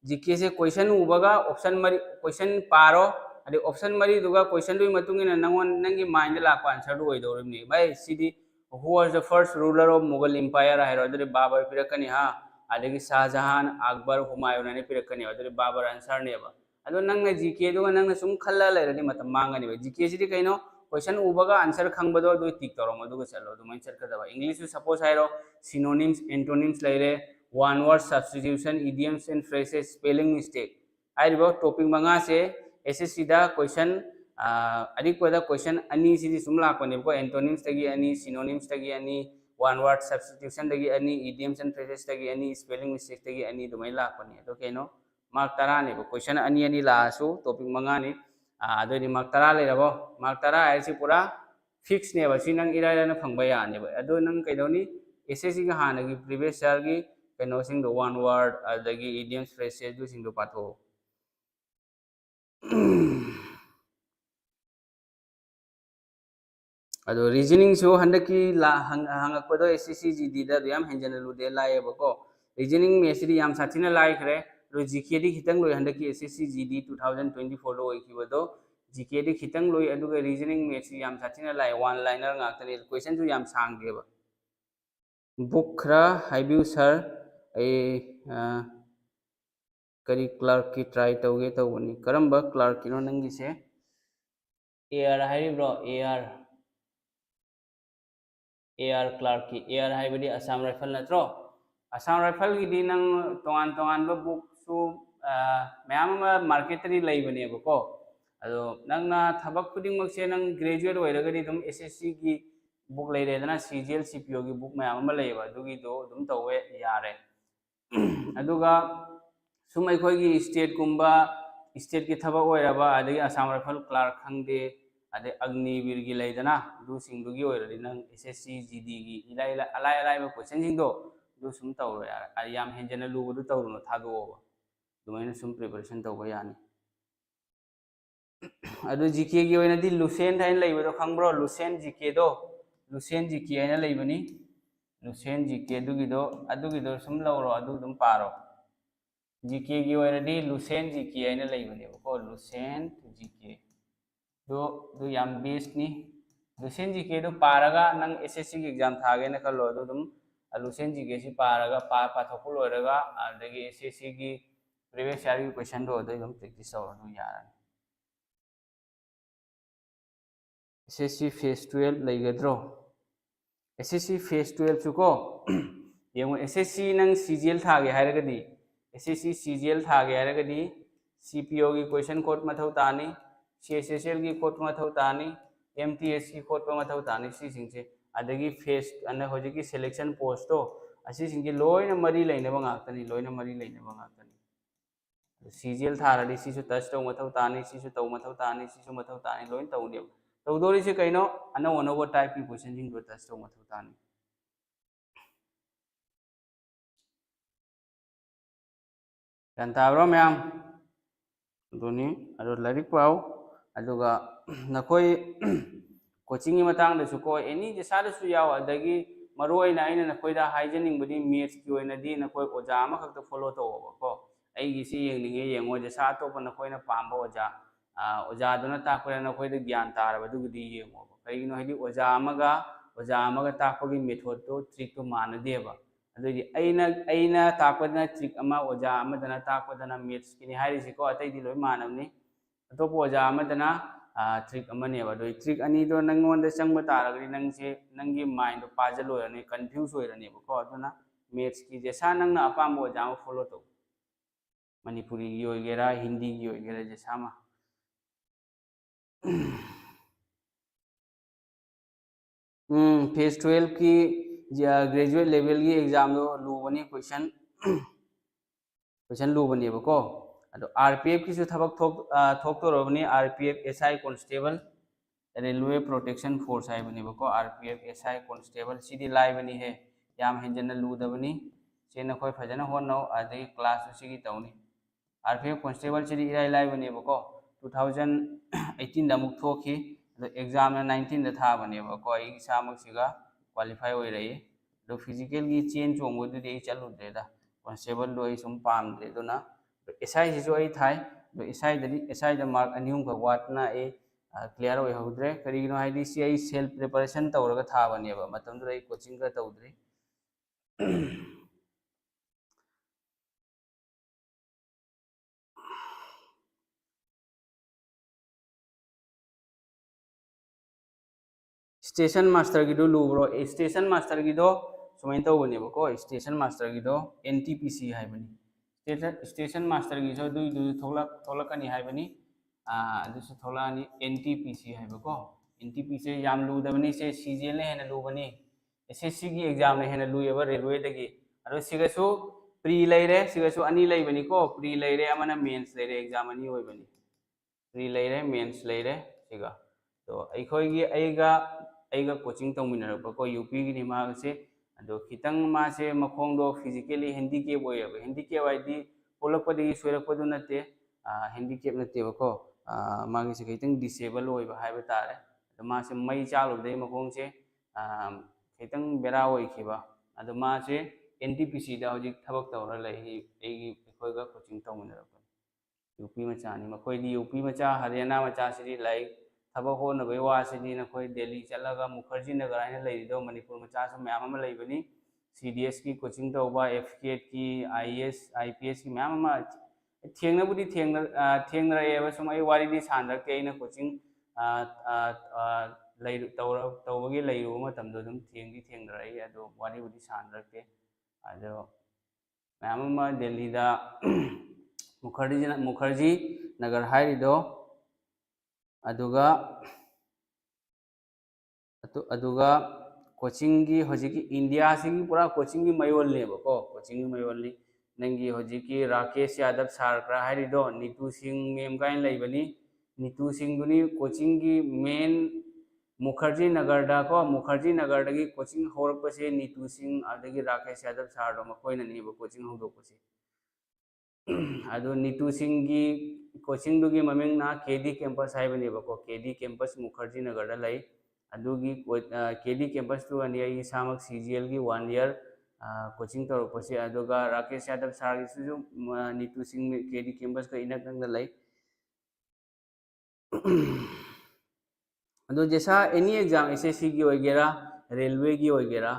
S1: जीके से क्वेश्चन उबगा ऑप्शन मरी क्वेश्चन पारो अदे ऑप्शन मरी दुगा क्वेश्चन दुई मतुंगिना नंगोन नंगी माइंड लाको आंसर दु ओइदोरमनी भाई सिटी who was the first ruler of Mughal empire हाइरो अदे बाबर पिरकनी हा अदे शाहजहान अकबर हुमायून ने पिरकनी अदे बाबर आंसर नेबा अदो नंगना जीके दुगा नंगना सुम खल्ला लेरदि मतम मांगनी जीके सिटी कइनो क्वेश्चन उबगा आंसर खंगबदो दो टिक तरो मदुगा चलो दु माइन चरकदबा इंग्लिश सपोज हाइरो सिनोनिम्स एंटोनिम्स लेरे one word substitution idioms and phrases spelling mistake आइरिबो टॉपिक मंगा से एसएससी दा क्वेश्चन अदिकवदा क्वेश्चन अनि सिदि सुम लाकोने को एंटोनिम्स तगी अनि सिनोनिम्स तगी अनि वन वर्ड सब्स्टिट्यूशन तगी अनि इडियम्स एंड फ्रेजेस तगी अनि स्पेलिंग मिस्टेक तगी अनि दुमै लाकोने तो केनो मार्क 10 ने क्वेश्चन अनि अनि लासु टॉपिक मंगा ने अदोदि मार्क 10 लेरबो मार्क 10 आइसि पूरा फिक्स ने बसी नंग इरायना फंगबा याने बा अदो नंग कैदोनी एसएससी का हानगी प्रीवियस ईयर की कैनो सिंग दो वन वर्ड अदगी इडियम्स फ्रेजेस दु सिंग दो पाथो अदो रीजनिंग सो हंदकी ला हंगकपदो एसएससी जीडी दा याम हेंजन लुदे लायबको रीजनिंग मेसिदी याम साथिना लाइखरे रो जीके दी खितंग लोय हंदकी एसएससी जीडी 2024 लो ओइखिबदो जीके दी खितंग लोय अदुगा रीजनिंग मेथ्स याम साथिना लाय वन लाइनर ngaktani क्वेश्चन सु याम सांगदेबा बुक खरा हाइबिउ सर ए करी क्लर्क की ट्राई तौगे तौबनी करंबा क्लर्क किनो नंगी से एआर हाइब्रो एआर क्लर्क की एआर हाइबदी असम राइफल नत्रो असम राइफल की दी नंग तोंगान तोंगान बा बुक सु मैम मार्केटरी लैबने बको अदो नंगना थबक खुदिंग मक्से नंग ग्रेजुएट ओइरगदी दुम एसएससी की बुक लेरेदना सीजीएल सीपीओ की बुक मैम अमा लैबा दुगी दो दुम तौवे यारे अदुगा सुम अखोगी स्टेट कुंबा स्टेट की थबक ओइरबा अदगी असम राइफल क्लर्क खंगदे अदे अग्निवीर की लैदना दु सिंगदुगी ओइरदि नंग एसएससी जीडी की इलाइ अलाइ अलाइ क्वेश्चन सिंगदो दु सुम तौरो यार याम हेंजन लुबदु तौरुनो थादोबा दुमाइना सुम प्रिपरेशन तौबा यानी अदु जीके की ओइनादि लुसेन थाइन लैबदो खंगब्रो लुसेन जीके आइना लैबनी लुसेन जीके दुगिदो सुम लौरो अदु दुम पारो जीके की ओइनादि लुसेन जीके आइना लैबनी को लुसेन जीके दो याम बेस नि लुसेन जीके दो पारगा नंग एसएससी की एग्जाम थागे न खलो अदु दुम लुसेन जीके सि पारगा पाथोकु लोरगा अदगी एसएससी की प्रीवियस ईयर की क्वेश्चन दो अदु दुम प्रैक्टिस तौरो दु यारा एसएससी फेज 12 लैगद्रो एसएससी फेज 12 सुको येमो एसएससी नंग सीजीएल थागे हायरगदी एसएससी सीजीएल थागे हायरगदी सीपीओ की क्वेश्चन कोड मथौ तानी सीएसएसएल की कोड मथौ तानी एमटीएस की कोड मथौ तानी सी सिंगसे अदगी फेज अन होजि की सिलेक्शन पोस्ट तो असि सिंगे लोइना मरी लैनबा ngaktani लोइना मरी लैनबा ngaktani सीजीएल थारदि सिसु टच तौ मथौ तानी सिसु तौ मथौ तानी सिसु मथौ तानी लोइन तौने तौदोरी से कइनो अनो अनोबो टाइप की क्वेश्चन जिंग दो टच तौ मथौ तानी जानताब्रो मैम दुनी अदो लारिक पाउ अदुगा नखोई कोचिंग की मतंग दसु को एनी जसादसु याव अदगी मरोइना अइना नखोइदा हाइजनिंगबुदि मैथ्स की ओइनादि नखोइ ओजा अमखक्ता फॉलो तौबको ꯑꯩꯒꯤꯁꯤ ꯌꯦꯡꯅꯤꯡꯉꯦ ꯌꯦꯡꯉꯣ ꯖꯁꯥ ꯑꯇꯣꯞꯄ ꯅꯈꯣꯏꯅ ꯄꯥꯝꯕ ꯑꯣꯖꯥꯗꯨꯅ ꯇꯥꯛꯄꯗ ꯅꯈꯣꯏꯗ ꯒ꯭ꯌꯥꯟ ꯇꯥꯔꯕꯗꯨꯒꯤꯗꯤ ꯌꯦꯡꯉꯣꯕ ꯀꯩꯒꯤꯅꯣ ꯍꯥꯏꯗꯤ ꯑꯣꯖꯥ ꯑꯃꯒ ꯇꯥꯛꯄꯒꯤ ꯃꯦꯊꯣꯗꯇꯣ ꯇ꯭ꯔꯤꯛꯇꯣ ꯃꯥꯟꯅꯗꯦꯕ ꯑꯗꯨꯗꯤ ꯑꯩꯅ ꯇꯥꯛꯄꯗꯅ ꯇ꯭ꯔꯤꯛ ꯑꯃ ꯑꯣꯖꯥ ꯑꯃꯗꯅ ꯇꯥꯛꯄꯗꯅ ꯃꯦꯊ꯭ꯁꯀꯤꯅꯤ ꯍꯥꯏꯔꯤꯁꯤꯀꯣ ꯑꯇꯩꯗꯤ ꯂꯣꯏ ꯃꯥꯟꯅꯕꯅꯤ ꯑꯇꯣꯞꯄ ꯑꯣꯖꯥ ꯑꯃꯗꯅ ꯇ꯭ꯔꯤꯛ ꯑꯃꯅꯦꯕ ꯑꯗꯨ ꯇ꯭ꯔꯤꯛ ꯑꯅꯤꯗꯣ ꯅꯪꯉꯣꯟꯗ ꯆꯪꯕ ꯇꯥꯔꯒꯗꯤ ꯅꯪꯁꯦ ꯅꯪꯒꯤ ꯃꯥꯏꯟꯗꯣ ꯄꯥꯖꯜꯂꯣꯏꯔꯅꯤ ꯀꯟꯐ꯭ꯌꯨꯁ ꯑꯣꯏꯔꯅꯦꯕꯀꯣ ꯑꯗꯨꯅ ꯃꯦꯊ꯭ꯁꯀꯤ ꯖꯦꯁꯥ ꯅꯪꯅ ꯑꯄꯥꯝꯕ ꯑꯣꯖꯥ ꯑꯃ ꯐꯣꯂꯣ ꯇꯧ मनपुरी की होगेरा हिंदी की होगेरा जैसा मा फेज 12 की ग्रेजुएट लेवल की एग्जाम दो लूबनी क्वेश्चन लूबनी बको अदो आरपीएफ की थबक थोक तो रबनी RPF SI constable railway protection force है बनी बको आरपीएफ एसआई कांस्टेबल सीधी लाई बनी है याम हेंजन लूदबनी से नखोय फजना होनो अदे क्लास उसी की तौनी आरपीएफ कांस्टेबल से इराय लाई बनेबको 2018 दा मुक थोखी एग्जाम 19 दा था बनेबको आई सामक सिगा क्वालिफाई होय रही दो फिजिकल की चेन चोंगबदुदि आई चलुद्रेदा कांस्टेबल दो आई सुम पामद्रे दोना एसआई सिसो आई थाई दो एसआई दा मार्क अनिहुम का वाटना ए क्लियर होय होद्रे करिगिनो हाइदि सी आई सेल्फ प्रिपरेशन तौरगा था बनेबा मतम दो आई कोचिंग का तौद्रे स्टेशन मास्टर की लूब्रो स्टेशन मास्टर की सुमाइन तौबनेबको स्टेशन मास्टर की एनटीपीसी है स्टेशन मास्टर की थोलकनी है थोलानी एनटीपीसी है एनटीपीसी याम लूदबनी से सीजीएल ने हेन लूबनी एसएससी की एग्जाम ने हेन लूएब रेलवे दगी अदो सिगसु प्री लेरे सिगसु अनी लेबनी को प्री लेरे अमना मेंस लेरे एग्जाम अनी होइबनी प्री लेरे मेंस लेरे सिगा तो अखोगी अइगा कोचिंग तौमिनरपको यूपी की मासे अदो खितंग मासे मखोंदो फिजिकली हैंडीकैप होयब हैंडीकैप हाइदी पोलकपदगी सोयरकपदु नते हैंडीकैप नतेबको मागी से खितंग डिसेबल होयब हाइबा तारे अदो मासे मई चालुदे मखोंसे खितंग बेरा होइखिबा अदो मासे एनटीपीसी दा हजिक थबक तौरा लई एगी अखोइगा कोचिंग तौमिनरप यूपी मचानी मखोइदी यूपी मचा हरियाणा मचा सिदी लाइक थबक होनबई वासिदी नखोइ दिल्ली चलगा मुखर्जी नगर आइना लेरिदो मणिपुर मचा सु मैम अमा लेबनी सीडीएस की कोचिंग तौबा एफकेट की आईएएस आईपीएस की मैम अमा थेंगनबुदी थेंगनरेबा सुम आई वारीदी सानरके आइना कोचिंग तौबगी लेरु मतमदो दुम थेंगनरई अदो वारीबुदी सानरके अदो मैम अमा दिल्ली दा मुखर्जी नगर हाइरिदो अदुगा कोचिंग की हजिकी इंडिया से पूरा कोचिंग की मयोल नेबको कोचिंग की मयोल नंगी हजिकी राकेश यादव सार करा हाइरिदो नीतू सिंह मेम काइन लेबनी नीतू सिंह दुनी कोचिंग की मेन मुखर्जी नगर दा को मुखर्जी नगर दगी कोचिंग होरपसे नीतू सिंह अदगी राकेश यादव सार दो मकोइना नेबो कोचिंग होदोपसे अदो नीतू सिंह की कोचिंग दुगी ममिंग ना केडी कैंपस हाइबनेबको केडी कैंपस मुखर्जी नगर दा लई अदुगी केडी कैंपस तो अनि आई सामक सीजीएल की 1 ईयर कोचिंग तौरपसे अदुगा राकेश यादव सार की नीतू सिंह केडी कैंपस का इनक नंग लई अदो जैसा एनी एग्जाम एसएससी की होगेरा रेलवे की होगेरा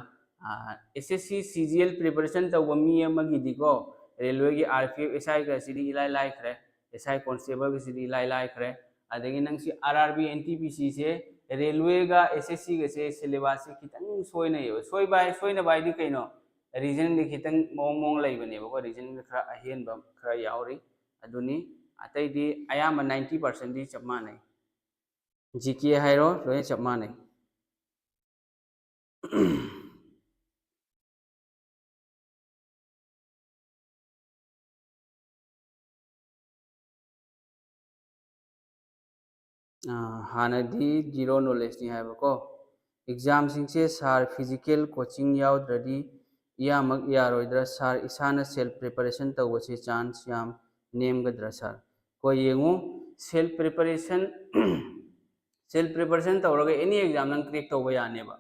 S1: एसएससी सीजीएल प्रिपरेशन तौब मी अमगिदिको रेलवे की आरपीएफ एसआई का सिदी इलाई लाइखरे एसआई कांस्टेबल की सिदी इलाई लाइखरे अदगी नंगसी आरआरबी एनटीपीसी से रेलवे का एसएससी के से सिलेबस से खितंग सोयना बाइदी कइनो रीजन नि खितंग मोंग लेबनेबको रीजन खरा अहेन खरा यावरी अदुनी अतैदी अयामा 90% दी चप मानै जीके हाइरो लोय चप मानै हानदी जीरो नॉलेज नि हाइबको एग्जाम सिंसे सार फिजिकल कोचिंग यावद्रदी यामक यारोइद्रा सार इसाना सेल्फ प्रिपरेशन तौबसे चांस याम नेमगद्रा सार को येंगो सेल्फ प्रिपरेशन तौरगा एनी एग्जाम नंग क्रेक तौबा यानेबा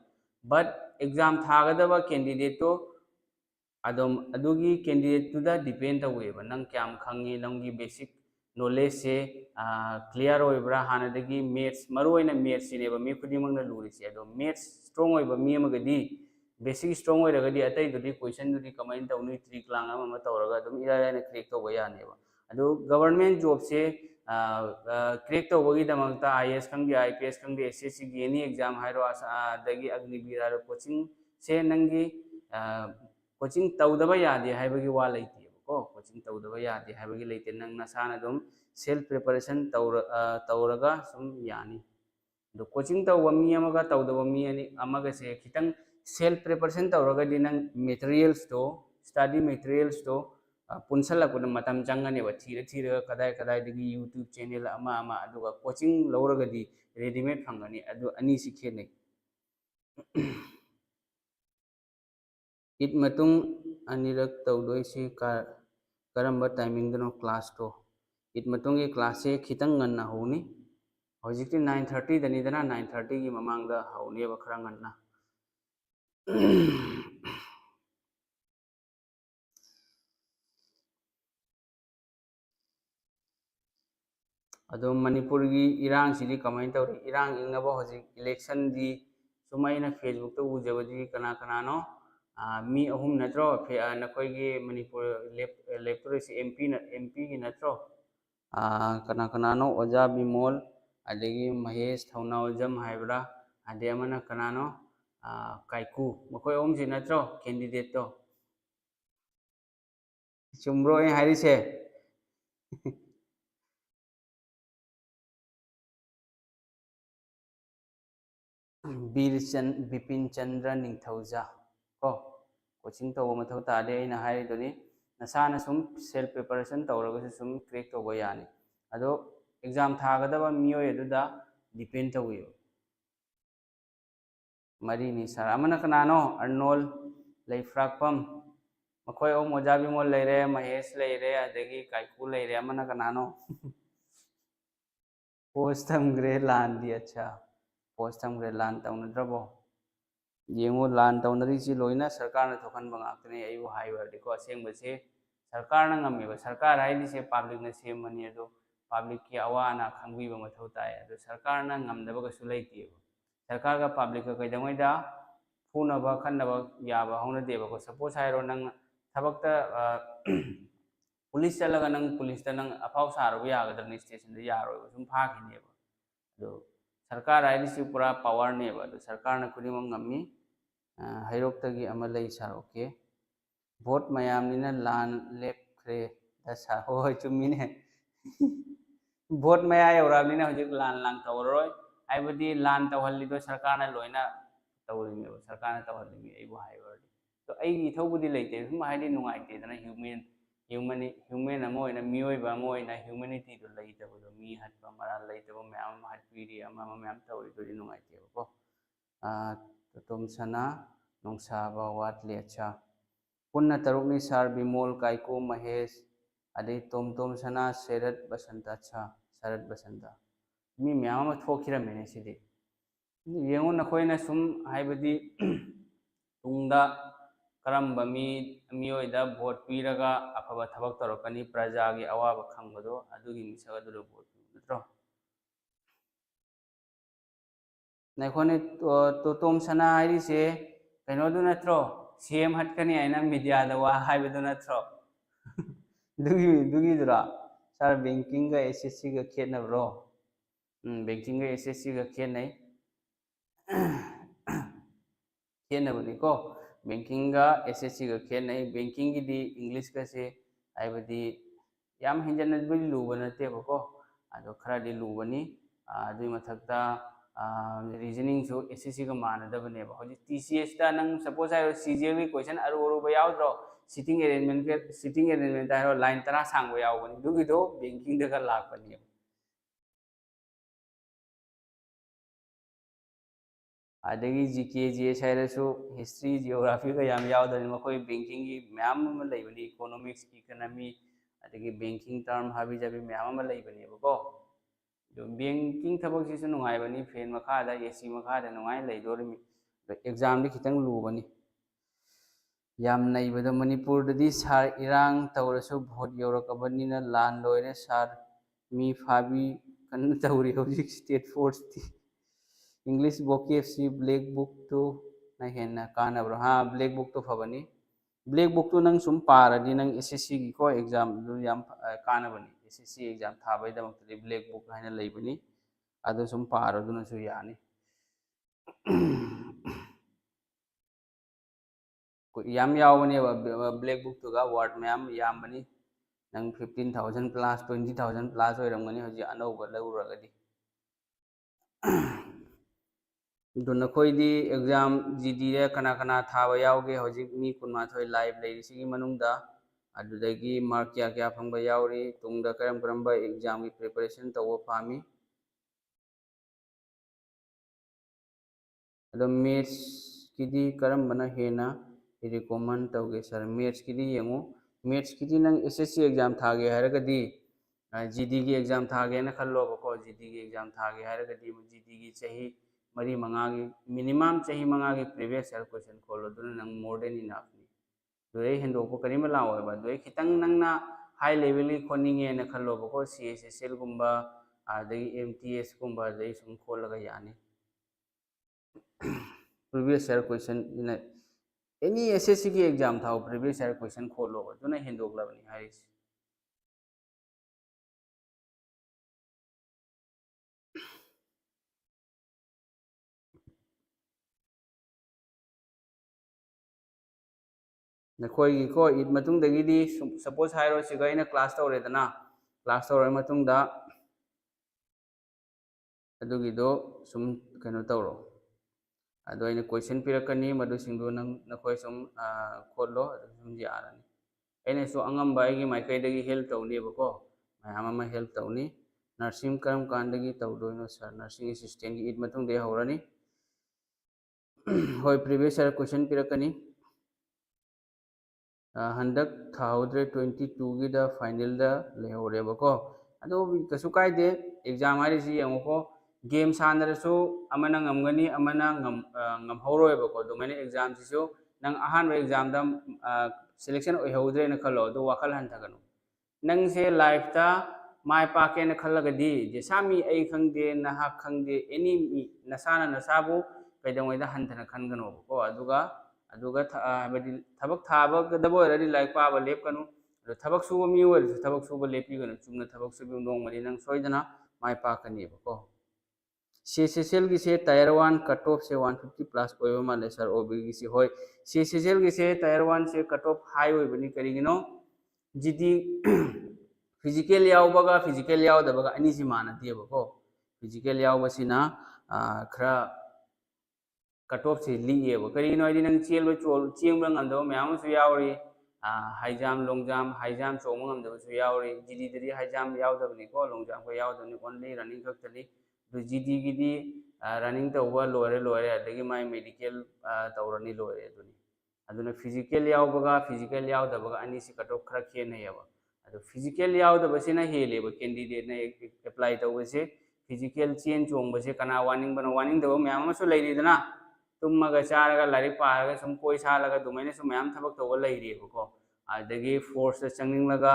S1: बट एग्जाम थागदब कैंडिडेट तो अदम अदुगी कैंडिडेट तुदा डिपेंड तवेबा नंग क्याम खंगी नंगी बेसिक नॉलेज से क्लियर होइब्रा हानदगी मैथ्स मरोइना मैथ्स सिनेबा मी खुदिमंगना लुरिसे अदो मैथ्स स्ट्रांग होइबा मी अमगदी बेसिक स्ट्रांग होइरगदी अतै दुदी क्वेश्चन दुदी कमाइन तौनी ट्रिक लांग अमा तौरगा अदुम इरायना क्लिक तौबा यानेबा अदो गवर्नमेंट जॉब से क्लिक तौबगी दमंगता आईएएस खंगी आईपीएस खंगी एसएससी की एनी एग्जाम हाइरो अदगी अग्निवीर हाइरो कोचिंग से नंगी कोचिंग तौदबा यादे हाइबगी वा लैतेबको कोचिंग तौदबा यादे हाइबगी लैते नंग नसाना दुम सेल्फ प्रिपरेशन तौरगा सुम यानी दो कोचिंग तौबा मी अमगा तौदबा मी अमगा से खितंग सेल्फ प्रिपरेशन तौरगदी नंग मटेरियल्स तो स्टडी मटेरियल्स तो पुनसलकुन मतम चंगनेबा थीर कदाय कदाय दगी यूट्यूब चैनल अमा अमा अदुगा कोचिंग लौरगदी रेडीमेड फंगनी अदु अनी सि खेनै इत मतुंग अनिरक तौदोइसी करंबा टाइमिंग दनो क्लास तो इत मतुंग की क्लास से खितंग गन्ना होनी हौजिकति 9:30 दनिदना 9:30 की ममांगदा हौनेबा खरा गन्ना अदो मणिपुर की इरांग सिदी कमाइन तौरी इरांग इंगबा हौजिक इलेक्शन दी सुमाइना फेसबुक तो उजबदी कना कनानो मी अहुम नत्रो नखोइगी मणिपुर लेफ्टोरेसी एमपी की नत्रो कना कनानो ओजा बिमोल अदगी महेश थौनावजम हाइब्रा अदे अमना कनानो काइकू मखोय अहुम सि नत्रो कैंडिडेट तो चुम्ब्रो ए हारिसे बिपिन चंद्र निंगथौजा को कोचिंग तौब मथौ तादे अइना हारिदोनी नसाना सुम सेल्फ प्रिपरेशन तौरगसु सुम क्रेक तौबा यानी अदो एग्जाम थागदबा मियोय अदुदा डिपेंड तौयो मरीनी सर अमना कनानो अर्नोल लेफ्राकपम मखोय ओ मोजा बिमोल लेरे महेश लेरे अदगी काइकू लेरे अमना कनानो पोस्ट थमग्रे लान दी अच्छा पोस्ट थमग्रे लान तौनद्रबो येंगो लान तौनरीसी लोइना सरकार ने थोखन बंगाकने अयु हाइबरदिको असेंबसे सरकार ना ngमेबा सरकार हाइदिसे पब्लिक ने सेमनी अदो पब्लिक की अवाना खंगबीबा मथौ ताय अदो सरकार ना ngमदबगसु लैतेबो सरकार का पब्लिक का कैदमैदा फूनबा खन्नबा याबा हौनदेबको सपोज हाइरो नंग थबकता पुलिस चलगा नंग पुलिस ता नंग अफाव सारबा यागदरनि स्टेशन दे यारोइबा सुम फाखिनेबा अदो सरकार हाइदिसे पूरा पावर नेबा अदो सरकार ना खुदिमंग ngमि हैरोक्तगी अमा लई सारोके भोट मयामनिना लान लेपख्रे दसा होय चुमिने भोट मया यौराबनिना हजिक लान लांग तौररोय हाइबदी लान तौहल्लिदो सरकार ना लोइना तौरिमेबा सरकार ना तौहल्लिमि अइबो हाइबरदि तो अइगी इथौबुदि लैते सुम हाइदि नुंगाइतेदना ह्यूमन अमा ओइना मियोइबा अमा ओइना ह्यूमैनिटी दो लैतबदो मी हटपा मरा लैतबो म्याम हटपीरी अमा म्याम तौरिदोदि नुंगाइतेबको तुम सना नोंसाबा वाटले अच्छा पुन्ना तरुकनी सर बिमोल काइको महेश अदे तुम सना शरद बसंत अच्छा शरद बसंत मी म्याम थोखिरमेने सिदि येंगो नखोइना सुम हाइबदी तुंगदा करम्बा मियोइदा भोट पीरगा अफबा थबक तौरकनी प्रजा की अवाबा खंगबदो अदुगी मिसग अदुदो भोट नत्रो नखोने तो तुम सना हाइरिसे कइनोदु नत्रो सीएम हटकनी आइना मीडिया दवा हाइबदु नत्रो दुगी सर बैंकिंग का एसएससी का खेनब्रो बैंकिंग का एसएससी का खेनै खेनबनिको बैंकिंग का एसएससी का खेनै बैंकिंग की दी इंग्लिश का से हाइबदी याम हिंजनबुल लुबा नतेबको अदो खरादी लुबनी अदुई मथक्ता रीजनिंग सो एसएससी का मानदबनेबा हजि टीसीएस ता नंग सपोज हाइरो सीजीएल की क्वेश्चन अरुबा यावद्रो सिटिंग अरेंजमेंट हाइरो लाइन 10 सांगबा यावबनी दुगिदो बैंकिंग दगा लाकपनी अदगी जीके जीएस हाइरसु हिस्ट्री जियोग्राफी का याम यावदनि मखोय बैंकिंग की म्याम अमा लैबनी इकोनॉमिक्स इकोनॉमी अदगी बैंकिंग टर्म हाबी जाबी म्याम अमा लैबनीबको बैंकिंग थबक सिसु नुंगाइबनी फैन मखादा एसी मखादा नुंगाइ लैदोरमी एग्जाम खितंग लूबनी याम नईबद मणिपुर सार इरांग तौरसु भोट यौरकबनिना लान लोरे सार मी फाबी कन तौरी हौजिक स्टेट फोर्स इंग्लिश वोकेब सी ब्लैक बुक तो ना हेना कानब्रो हाँ ब्लैक बुक तो फबनी ब्लैक बुक तो नंग सुम पारदी नंग एसएससी की को एग्जाम दु याम कानबनी एसएससी एग्जाम थाबैदमक्तदि ब्लैक बुक हाइना लैबनी अदु सुम पारदुनसु यानी याम यावनेबा black book Tuga word ma'am यामबनी नंग 15,000 प्लस 20,000 प्लस होइरमगनी हजि अनौबा लौरगदी दु नखोइदी एग्जाम जीडी रे कना कना थाबा यावगे हजि मी कुनमाथोय लाइव लेरिसिगी मनुंगदा अदुदगी मार्क क्या क्या फंगबा यावरी तुंगदा करम करमबा एग्जाम की प्रिपरेशन तवो पामी अदो मैथ्स किदी करम बना हेना रिकमेंड तौगे सर मैथ्स किदी यंगो मैथ्स किदी नंग एसएससी एग्जाम थागे हरगदी जीडी की एग्जाम थागे ना खल्लो बको जीडी की एग्जाम थागे हरगदी जीडी की सही मरी मंगा की मिनिमम सही मंगा की प्रीवियस ईयर क्वेश्चन खोलो दुना नंग मोर देन इनफ नि दोय हेंदोको करिम लाओ बा दोय खितंग नंगना हाई लेवल की खोनिंगे ना खल्लो बको सीएसएसएल गुंबा आदगी एमटीएस गुंबा दई सुम खोलगा यानी previous year question in any SSC की एग्जाम था प्रीवियस ईयर क्वेश्चन खोलो दुना हेंदोगलबनी हाइस नखोई को ईद मतुंगदगी सपोज हाइरो सिगा इन क्लास तौरेदना क्लास तौर मतुंगदा अदुगिदो सुम कनो तौरो अदो इन क्वेश्चन पिरकनी मदु सिंगदो नंग नखोई सुम खोलो सुम यारनी अने सो अंगम बाइगी माइकैदगी हेल्प तौनीबको मैम अमा हेल्प तौनी नर्सिंग करम कांदगी तौदोइनो सर नर्सिंग असिस्टेंट की ईद मतुंगदे हौरनी होय प्रीवियस ईयर क्वेश्चन पिरकनी हंदक थाउद्रे 22 की दा फाइनल दा लेहौरेबको अदो कसु कायदे एग्जाम हारिसी यंगोको गेम सानरसु अमना ngमगनी अमना ngमहौरोयबको दुमने एग्जाम सिसु नंग अहान एग्जाम दा सिलेक्शन ओइहौद्रे न खलो दो वाखल हंथगनो नंग से लाइफ ता माय पाके न खलगदी जेसामी ऐ खंगदे नहा खंगदे एनी नसाना नसाबु कैदंगैदा हंथना खनगनोबको अदुगा थबक थाबगदबो रदी लाइक पाबा लेपकनु थबक सुबो मी ओरसु थबक सुबो लेपिगनु चुमना थबक सुबो नोंगमदि नंग सोइदना माय पाकनीबको सीएसएसएल की से टायर 1 कट ऑफ से 150 प्लस ओइबा माले सर ओबी की से होय सीएसएसएल की से टायर 1 से कट ऑफ हाई ओइबनी करिगिनो जीडी फिजिकल यावबगा फिजिकल यावदबगा अनी सि मानदियबको फिजिकल यावबसिना खरा कट ऑफ से लीएब करीनो आदि नंग चेल चोल चेंग ngमदो मैम सु यावरी high jump long jump high jump चोंग ngमदो सु यावरी जीडी दरी हाई जंप यावदबनी को लॉन्ग जंप को यावदबनी ओनली रनिंग खक्तली दु जीडी गिदी रनिंग तौबा लोरे अदगी माय मेडिकल तौरनी लोरे दुनी अदुना फिजिकल यावबगा फिजिकल यावदबगा अनी सि कट ऑफ खरा खेनयबा अदु फिजिकल यावदबसिना हेलेबा कैंडिडेट ने अप्लाई तौबसे फिजिकल चेन चोंगबसे कना वार्निंग दबो मैम सु लेरिदना तुमगा चारगा लाइक पारगा सम कोई सालगा दुमैने सु मैम थबक तौबा लेरिबको अदगी फोर्स चंगनिंगलगा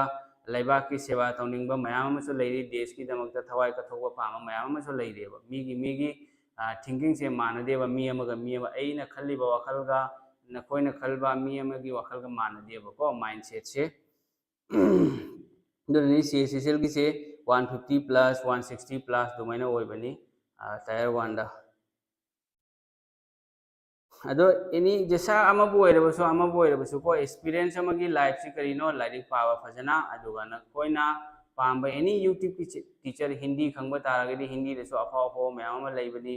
S1: लेबा की सेवा तौनिंगबा मैम सु लेरि देश की दमकता थवाई कथोबा पामा मैम सु लेरिबा मीगी थिंकिंग से मानदेबा मी अमगा अइना खल्लिबा वखलगा नखोइना खलबा मी अमगी वखलगा मानदेबको माइंडसेट से दुनी सीएसएसएल की से 150 प्लस 160 प्लस दुमैना ओइबनी टायर 1 दा अदो एनी जैसा अमबो को एक्सपीरियंस अमगी लाइफ से करिनो लाइक पावा फजना अदुगा न कोइना पाamba एनी यूट्यूब की टीचर हिंदी खंगबा तारगदी हिंदी दसो अफाफो मैम लैबनी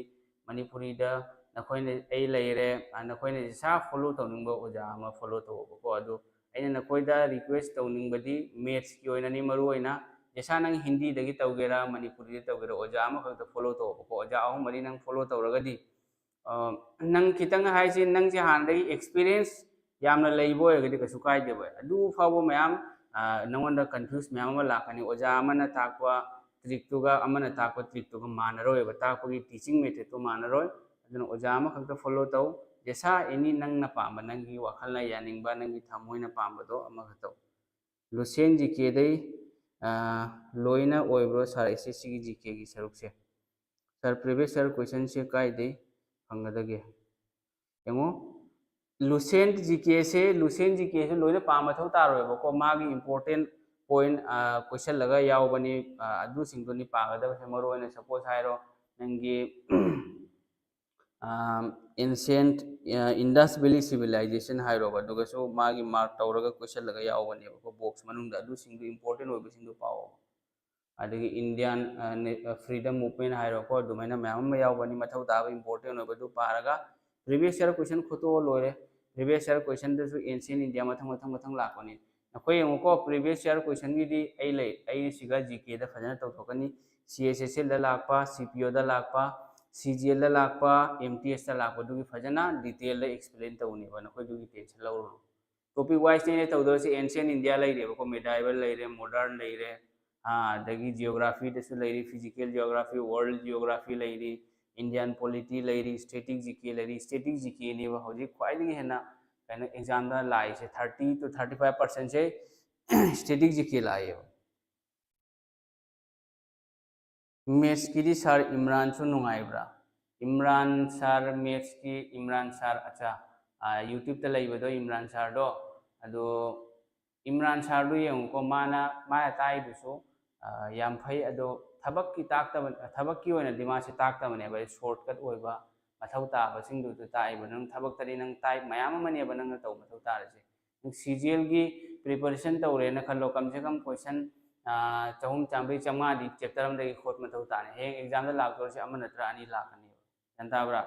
S1: मणिपुरी दा नखोइने ए लैरे नखोइने जैसा फॉलो तौनिंगबो ओजा अमा फॉलो तौबको अदो अइना नखोइदा रिक्वेस्ट तौनिंगबदी मैथ्स की ओइनानी मरुओइना जैसा नंग हिंदी दगी तौगेरा मणिपुरी तौगेरा ओजा अमा खक्त फॉलो तौबको ओजा अहु मरी नंग फॉलो तौरगदी नंग खितंग हाइसे नंग से हानदगी एक्सपीरियंस यामना लैबो ओइगदी कसु कायदेबो अदु फावो मैम नंगोंदा कंफ्यूज मैम लाकनी ओजा अमना ताकवा ट्रिक ताकवा ट्रिक मानरोय ताकपगी टीचिंग मेथड तो मानरोय अदुना ओजा अमा खक्त फॉलो तौ जैसा एनी नंग पाम नंगी वखल यानिंग नंगी थमोइन पाबदो अमखतो लुसेन जीके दई लोइना ओइब्रो सर एसएससी की जीके की सरुक से सर प्रीवियस सर क्वेश्चन से कायदे फंगदगे यमो लुसेंट जीके से लोइना पाम मथौ तारोबको मागी इंपोर्टेंट पॉइंट क्वेश्चन लगा यावबनी अदु सिंगदोनी पागदबसे मरोइना सपोज हाइरो नंगी एंशियंट इंडस वैली सिविलाइजेशन हाइरोबा दुगसो मागी मार्क तौरगा क्वेश्चन लगा यावबनेबको बॉक्स मनुंगदा अदु सिंगदो इंपोर्टेंट ओइबसिंगदो पाओ अदगी इंडियन फ्रीडम मूवमेंट हाइरोको अदुमाइना मैम यावबनी मथौ ताबा इंपोर्टेंट ओइबदु पारगा प्रीवियस ईयर क्वेश्चन खुतो लोरे प्रीवियस ईयर क्वेश्चन दसु एंशियंट इंडिया मथं लाकोनी नखोय यंगको प्रीवियस ईयर क्वेश्चन गिदी आई सिगा जीके दा फजना तौथोकनी सीएसएसएल दा लाकपा सीपीओ दा लाकपा सीजीएल दा लाकपा एमटीएस दा लाकपा दुगी फजना डिटेल दा एक्सप्लेन तौनीबा नखोय दुगी टेंशन लौरो टॉपिक वाइज ने तौदरसे एंशियंट इंडिया लेरेबको मेडाइवल लेरे मॉडर्न लेरे दगी जियोग्राफी दसु लेरी फिजिकल जियोग्राफी वर्ल्ड जियोग्राफी लेरी इंडियन पॉलिटी लेरी स्टैटिक जीके ने हौजी ख्वाइदगी हेना कहीं एग्जाम दा लाइसे 30 to 35% से स्टैटिक जीके लाए मैथ्स की सर इमरान सु नुंगाइब्रा इमरान सर मैथ्स की इमरान सर अच्छा यूट्यूब ते लेबदो इमरान सर दो अदो इमरान सर दो यंगको माना माया ताइदुसु याम फै अदो थबक की ताक्तब थबक की ओइना दिमा से ताक्तबने बे शॉर्टकट ओइबा मथौ ताबसिंग दु ताइब नंग थबक तरी नंग ताइ मयाम मने बनंग तौ मथौ तारसे नंग सीजीएल की प्रिपरेशन तौरे न खलो कम से कम क्वेश्चन चहुम चांबरी चमा दी चैप्टर अमदगी खोट मथौ ताने हे एग्जाम दा लाक्तोरसे अम नत्र अनि लाकनी जानताब्रा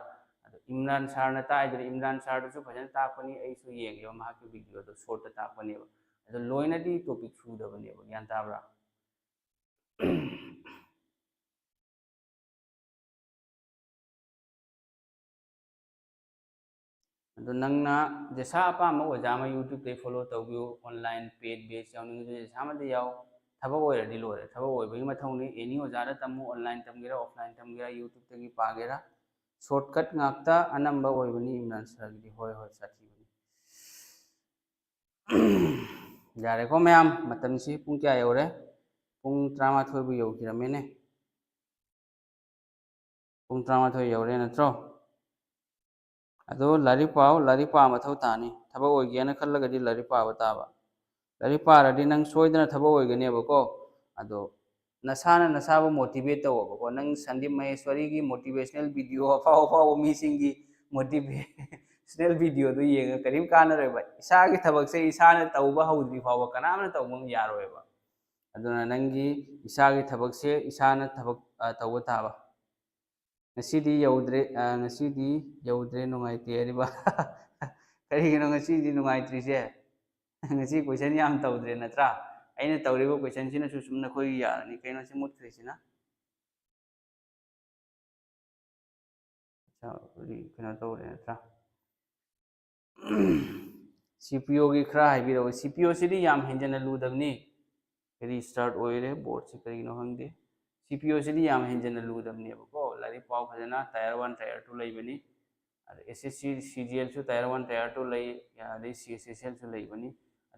S1: अदो इमरान सर न ताइदरे इमरान सर दसु फजन ताकनी ऐसु येंगियो माकी वीडियो दो शॉर्ट ताकनी अदो लोइनदी टॉपिक सुदबने जानताब्रा अदो नंगना जैसा अपाम ओजामा यूट्यूब पे फॉलो तौबियो ऑनलाइन पेड बेच यावनिंग जैसा मदे याव थबक ओइरदि लोरे थबक ओइबगी मथौनी एनी ओजारा तमु ऑनलाइन तमगेरा ऑफलाइन तमगेरा यूट्यूब तगी पागेरा shortcut ngakta anamba oibani imran sir gi hoy hoy sathi yare ko mayam matam si pung kya yore pung 13 bu yaukiramene pung 13 yore natro ado lari pa mathau tani thaba oigena khallagadi lari pa bataba lari paradi nang soidana thaba oigane bako ado नसाना नसाबो मोटिवेट तवबको नंग संदीप महेश्वरी की मोटिवेशनल वीडियो अफाव मीसिंग की मोटिवेशनल वीडियो दो येंग करीम कानरेबा इसागी थबक से इसाना तौबा हौद्री फाव कनामना तौबम यारोयबा अदुना नंगी इसागी थबक से इसाना थबक तौबा ताबा ngasi yaudre nungai teriba karigino ngasi di nungai trise ngasi question yam taudre natra aina tawribo question sina su sumna khoi yarani kaino se mut khrisina acha ri kana tawre natra cpo gi khra haibiro cpo sidi yam henjana ludabni kari start oire board se karigino hangde cpo sidi yam henjana ludabni bako lari paw phajana tier 1 tier 2 laibani SSC CGL su tier 1 tier 2 lai ya dei CSSL su laibani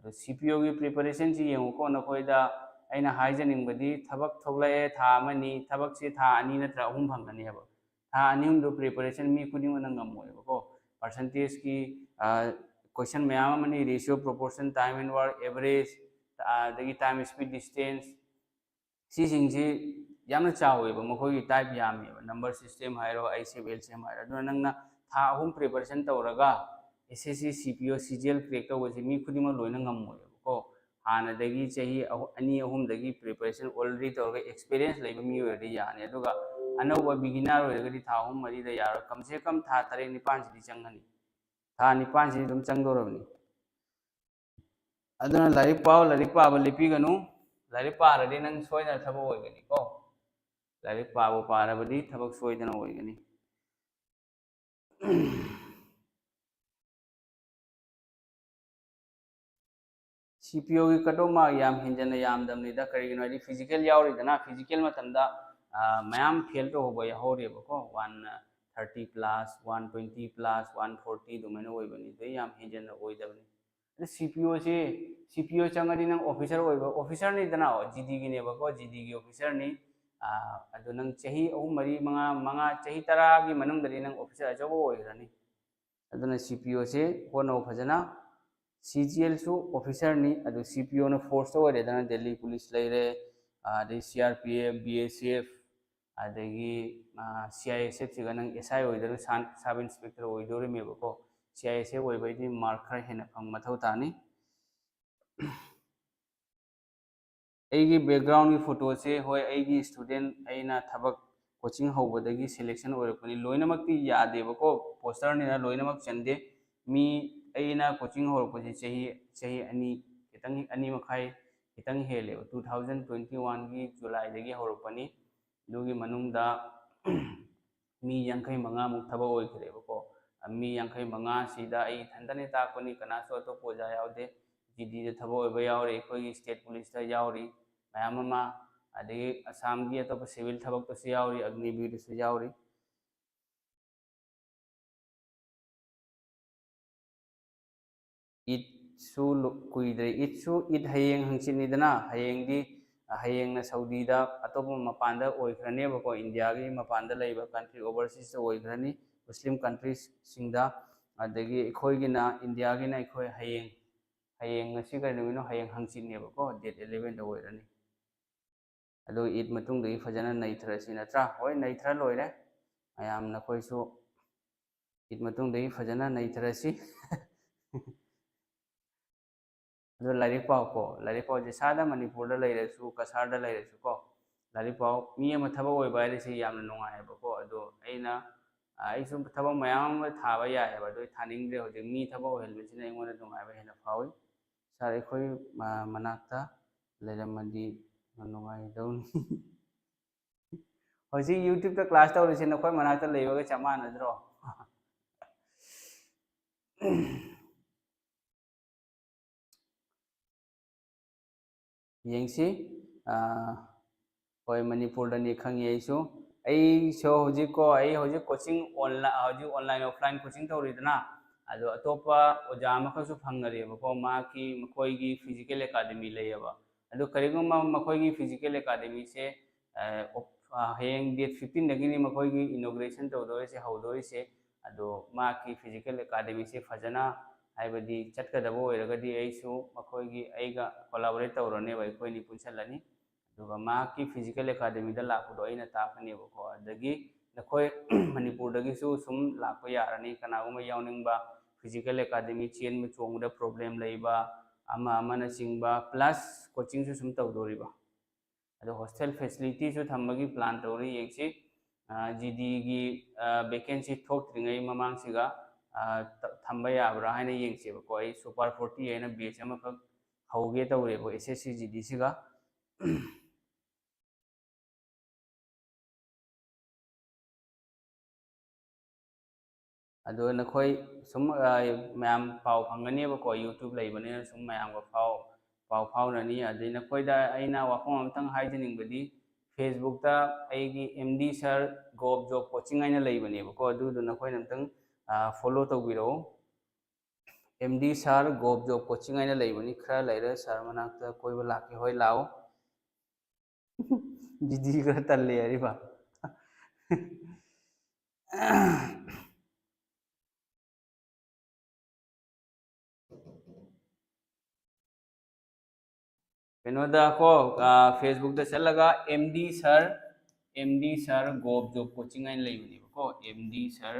S1: CPO की प्रिपरेशन से येंगो नखोइदा अना हाइजनिंगबदी थबक थोगलाए था मनी थबक से था अनि नत्र अहुम फंगनी है था अनिम दो प्रिपरेशन मी खुदिंग नंगमोयबको परसेंटेज की क्वेश्चन मैम मनी ratio proportion time and work average दगी टाइम स्पीड डिस्टेंस सी सिंगसी यामना चावेबो मखोई टाइप यामेबो नंबर सिस्टम हाइरो आईसीएम एलसीएम हाइरो अदुना नंगना था अहुम प्रिपरेशन तौरगा SSC CPO CGL क्रैक तौबसे मी खुदिमा लोइना ngमोयबको हानदगी चाही अनि अहुम दगी प्रिपरेशन ऑलरेडी तौरगा एक्सपीरियंस लेबा मी ओरदी याने अदुगा अनौबा बिगिनर ओरगदी था अहुम मरी दा यारो कम से कम था 3 9 सिदी चंगनी था 9 सिदी दम चंगदोरबनी अदुना लारिक पाबा लिपिगनु लारिक पारदी नंग सोयना थबक ओइगनी को लारिक पाबो पारबदी थबक सोयदना ओइगनी CPO की कटो मा याम हिंजन याम दमनिदा करिगिनो आदि फिजिकल यावरिदना फिजिकल मतमदा मयाम फेल तो होबो याहोरेबको 1 30 प्लस 120 प्लस 140 दुमेन ओइबनी दे याम हेजन ओइदबनी सीपीओ से सीपीओ चंगदी नंग ऑफिसर ओइबो ऑफिसर नि दना जीडी गी नेबको जीडी गी ऑफिसर नि अदु नंग चही अहु मरी मंगा मंगा चही 10 गी मनंग दरी नंग ऑफिसर अचबो ओइरनी अदुना सीपीओ से होनो फजना सीजीएल सु ऑफिसर नि अदु सीपीओ न फोर्स ओइरे दना दिल्ली पुलिस लेरे अदि सीआरपीएफ बीएसएफ अदगी सीआईएसएफ सिगा नंग एसआई ओइदर सब इंस्पेक्टर ओइदोरे मेबको सीआईएसएफ ओइबैदि मार्क खर हेना फंग मथौ तानी एगी बैकग्राउंड की फोटो से होय एगी स्टूडेंट एना थबक कोचिंग हौबदगी सिलेक्शन ओइरपनि लोइनमक्ति यादेबको पोस्टर निना लोइनमक चंदे मी एना कोचिंग हौरपसि चही अनि खितंग अनि मखाई खितंग हेले 2021 की जुलाई दगी हौरपनि दुगी मनुंगदा मी यांखै मंगा मुक थबक ओइखरेबको मी यांखै मंगा सिदा आई थंदने ताकपनि कनासो तो पोजा यावदे जीडी दे थबक ओइबा यावरे अखोई स्टेट पुलिस दा यावरी मैम अमा अदगी असम की अतोप सिविल थबक तो यावरी अग्निवीर से यावरी इट्सु कुइद्रे इट्सु इट हयेंग हंसिनिदना हयेंगी हयेंग सऊदी दा अतोप मपान ओइखरनेबको इंडिया की मपान लेबा कंट्री ओवरसीज ओइखरनी मुस्लिम कंट्रीज सिंगदा अदगी अखोइगिना इंडिया गिना अखोइ हयेंग हयेंग ngasi kai numino hayeng hangsinebako date 11 da oirani ado id matung dei fajana naithra sinatra hoi naithra loire ayam na koi su id matung dei fajana naithra si ado larik pau ko larik pau je sada manipur da leire su kasar da leire su ko larik pau mi ama thaba oi bai si yamna nongai bako ado aina ai sum thaba mayam thaba ya ba do thaning de hoje mi thaba ohelbe sina ingona nongai ba hena fawi sar ekhoi manakta leramadi nongai daun hoji youtube ta class ta orisi nakhoi manakta leibaga chamana dro yengsi hoi manipur da ni khangi aisu ai so hoji ko ai hoji coaching online offline coaching ta oridana ado atopa oja makhasu phangare bako ma ki makoi gi physical academy leyaba ado kariguma makoi gi physical academy se heng date 15 dagini makoi gi inauguration tawdore se hawdore se ado ma ki physical academy se fajana haibadi chatkadabo oiragadi aisu makoi gi aiga collaborate tawrone bai koi ni punsalani aduga ma ki physical academy da lakudo aina takane bako adagi nakoi manipur dagi su sum lakpa yarani kanaguma yawningba physical academy chain में चोंगदा प्रॉब्लम लेबा अमा अमाना सिंगबा प्लस कोचिंग से सुम तवदोरिबा अदो हॉस्टल फैसिलिटी सु थम्बगी प्लान तौरी येंसी जीडी गी वैकेंसी थोक्त्रिङै ममांग सिगा थम्बा याब्रा हाइना येंसीबा को आई सुपर 40 हैना बेच अमा खक हौगे तौरेबो एसएससी जीडी सिगा अदो नखोई सुम मैम पाव फंगनेबको यूट्यूब लेबने सुम मैम को पाव फाउननी अदि नखोइदा अइना वाफम अमतंग हाइजनिंगबदी फेसबुक ता आइगी एमडी सर गोब जॉब कोचिंग आइना लेबनेबको अदुदो नखोइ नमतंग फॉलो तौबिरो एमडी सर गोब जॉब कोचिंग आइना लेबनी खरा लेरे सर मनाक्ता कोइबा लाके होय लाओ जीजी कर तल्ले अरिबा पेनोदा को फेसबुक दा चलगा एमडी सर गोब जॉब कोचिंग आइन लेबनी को एमडी सर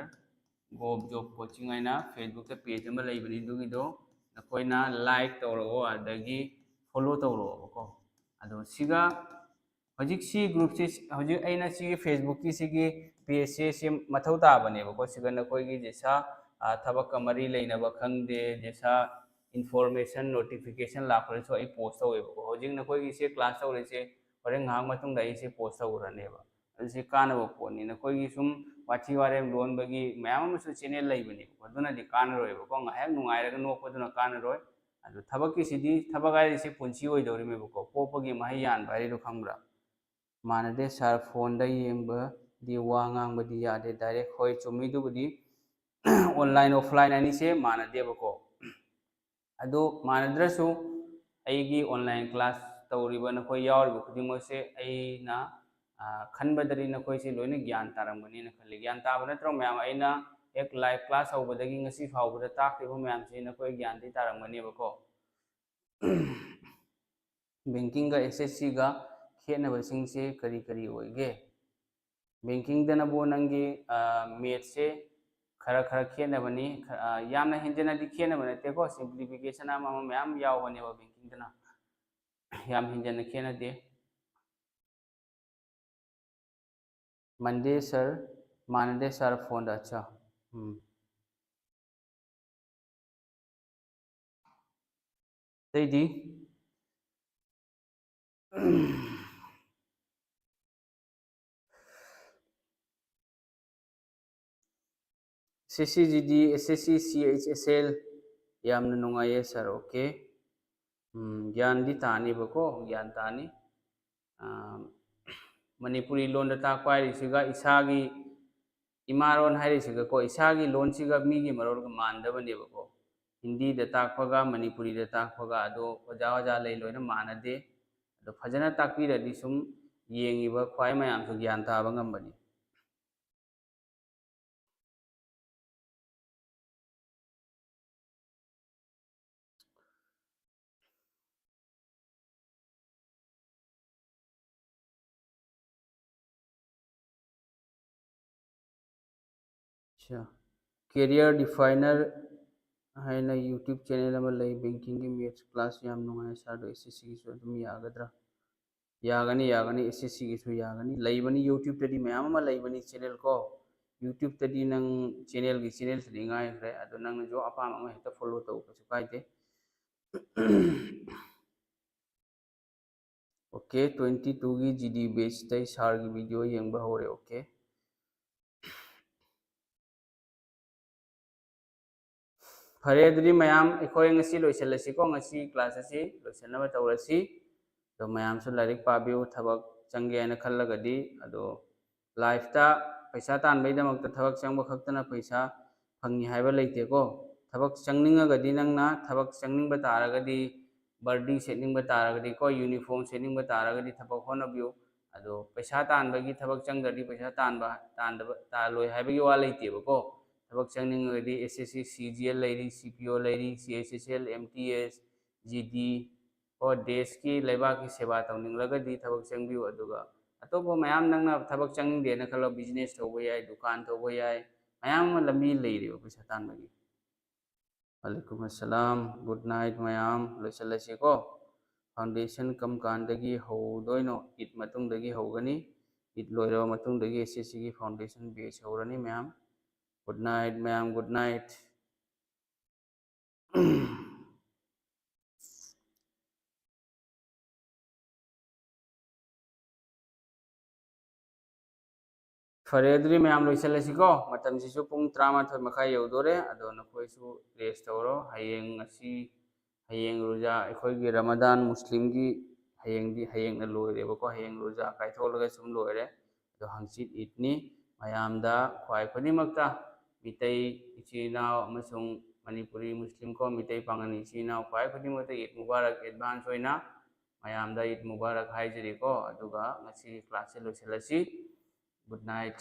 S1: गोब जॉब कोचिंग आइना फेसबुक दा पेज अमा लेबनी दुगी दो नकोइना लाइक तौरो अदगी फॉलो तौरो को अदो सिगा हजिक सी ग्रुप से हजिक आइना सी फेसबुक की सी पेज से मथौ ताबने को सिगा नकोइ की जैसा थबक मरी लेनबा खंगदे जैसा इन्फॉर्मेशन नोटिफिकेशन लाखरसो आई पोस्ट तौवेबको हजिक नकोइ से क्लास तौरेसे होरें हांग मतुंग दाई से पोस्ट तौरनेबा अदुसे कानबो पोनी नकोइ सुम वाथी वारेम लोनबगी मयाम अमसु channel लेबनी अदुनादि कानरोयबको ngayak nungairaga nokpaduna kanaroi adu thabaki sidi thabagai se punchi oidorime bako popagi mahi yan bari ro khambra manade sar phone da yengba दी वा ngang यादे डायरेक्ट होय चुमीदुबदी ऑनलाइन ऑफलाइन अनी से मानदेबको अदो मानद्रसु अगी ऑनलाइन क्लास तौरीब नखोय यावरिब खुदिमक से अना खनबदरी नखोय से लोइना ज्ञान तारमगनी खल्ली ज्ञान ताब नत्रो मैम अना एक लाइव क्लास होबदगी ngasi फावबदा ताखिबो मैम से नखोय ज्ञान दी तारमगनीबको बैंकिंग का एसएससी का खेनबसिंग से करी करी होइगे बैंकिंग दनबो नंगी मैथ से खरा खरा खेनबनी यामना हिंजनादी खेनब नतेको सिंप्लीफिकेशन मैम यावबनेबा बैंकिंग दना याम हिंजन खेनदे मंडे सर मानदे सर फोन अच्छा तैदी CCGD SSC CHSL यामना नुंगाये सर ओके ज्ञान दी तानी बको ज्ञान तानी मणिपुरी लोन ताकपाइसिगा इसागी इमारोन हाइरिसिगा को इसागी लोन सिगा मीगी मरोरगा मानदबनेबको हिंदी दा ताकपगा मणिपुरी दा ताकपगा अदो ओजा ओजा लई लोइना मानदे अदो फजना ताकपीरदि सुम येंगिबा ख्वाइ मयामसु ज्ञान ताबा ngambani अच्छा कैरियर डिफाइनर है ना यूट्यूब चैनल बैंकिंग की मैथ्स क्लास याम नुंगाय सादो एसएससी की अदुम यागद्रा यागनी यागनी एसएससी की यागनी लैबनी यूट्यूब तदी मैम अमा लैबनी चैनल को यूट्यूब तदी नंग चैनल की चैनल तदी गाय खरे अदो नंग जो अपाम अमा हेक्ता फॉलो तौ कछु काइदे ओके 22 की जीडी बेच तई सार की वीडियो येंबा होरे ओके फरे अदुदी मैम एखोय ngasi लोइसलसी को ngasi क्लास असी लोइसनबा तौरसी तो मैम सु लाइक पाबियो थबक चंगे न खल्लगदी अदो लाइफ ता पैसा तानबैदमक थबक चंग खक्तना पैसा फंगी हाइबा लेतेको थबक चंगनिंगगदी नंगना थबक चंगनिंग तारगदी बर्दी सेटिंग तारगदी को यूनिफॉर्म सेटिंग तारगदी थबक होनबियो अदो पैसा तानबगी थबक चंगददी पैसा तानबा तानदब तालोय हाइबगी वा लेतेबको थबक चंगनिंगगदी एसएससी सीजीएल लेरी सीपीओ लेरी सीएचएसएल एमटीएस जीडी और देश की लेबा की सेवा तौनिंगलगदी थबक चंगबियो अदुगा अतोपो मैम नंगना थबक चंगदेना खलो बिजनेस तौबो याय दुकान तौबो याय मैम लंबी लेरिबो पैसा तानबगी वालेकुम अस्सलाम गुड नाइट मैम लोइसलसी को फाउंडेशन कम कांदगी हौदोइनो ईद मतुंगदगी हौगनी ईद लोइरबा मतुंगदगी एसएससी की फाउंडेशन बेच हौरनी ma'am good night ma'am good night फरेद्री मैम लोइसलसीको मतमसिसु पुंग 13 मखाय यौदोरे अदो नखोइसु रेस्ट तौरो हयेंग रोजा अखोइगी रमदान मुस्लिम की हयेंग न लोइरेबको हयेंग रोजा काइथोलगा सुम लोइरे अदो हंगचित ईदनी मयामदा ख्वाइ खुदिमक्ता मितै इचिनाव अमसुंग मणिपुरी मुस्लिम को मितै पांगनी इचिनाव ख्वाइ खुदिमक्ता ईद मुबारक एडवांस होइना मयामदा ईद मुबारक हाइजरीको अदुगा ngasi क्लास लोइसलसी गुड नाइट।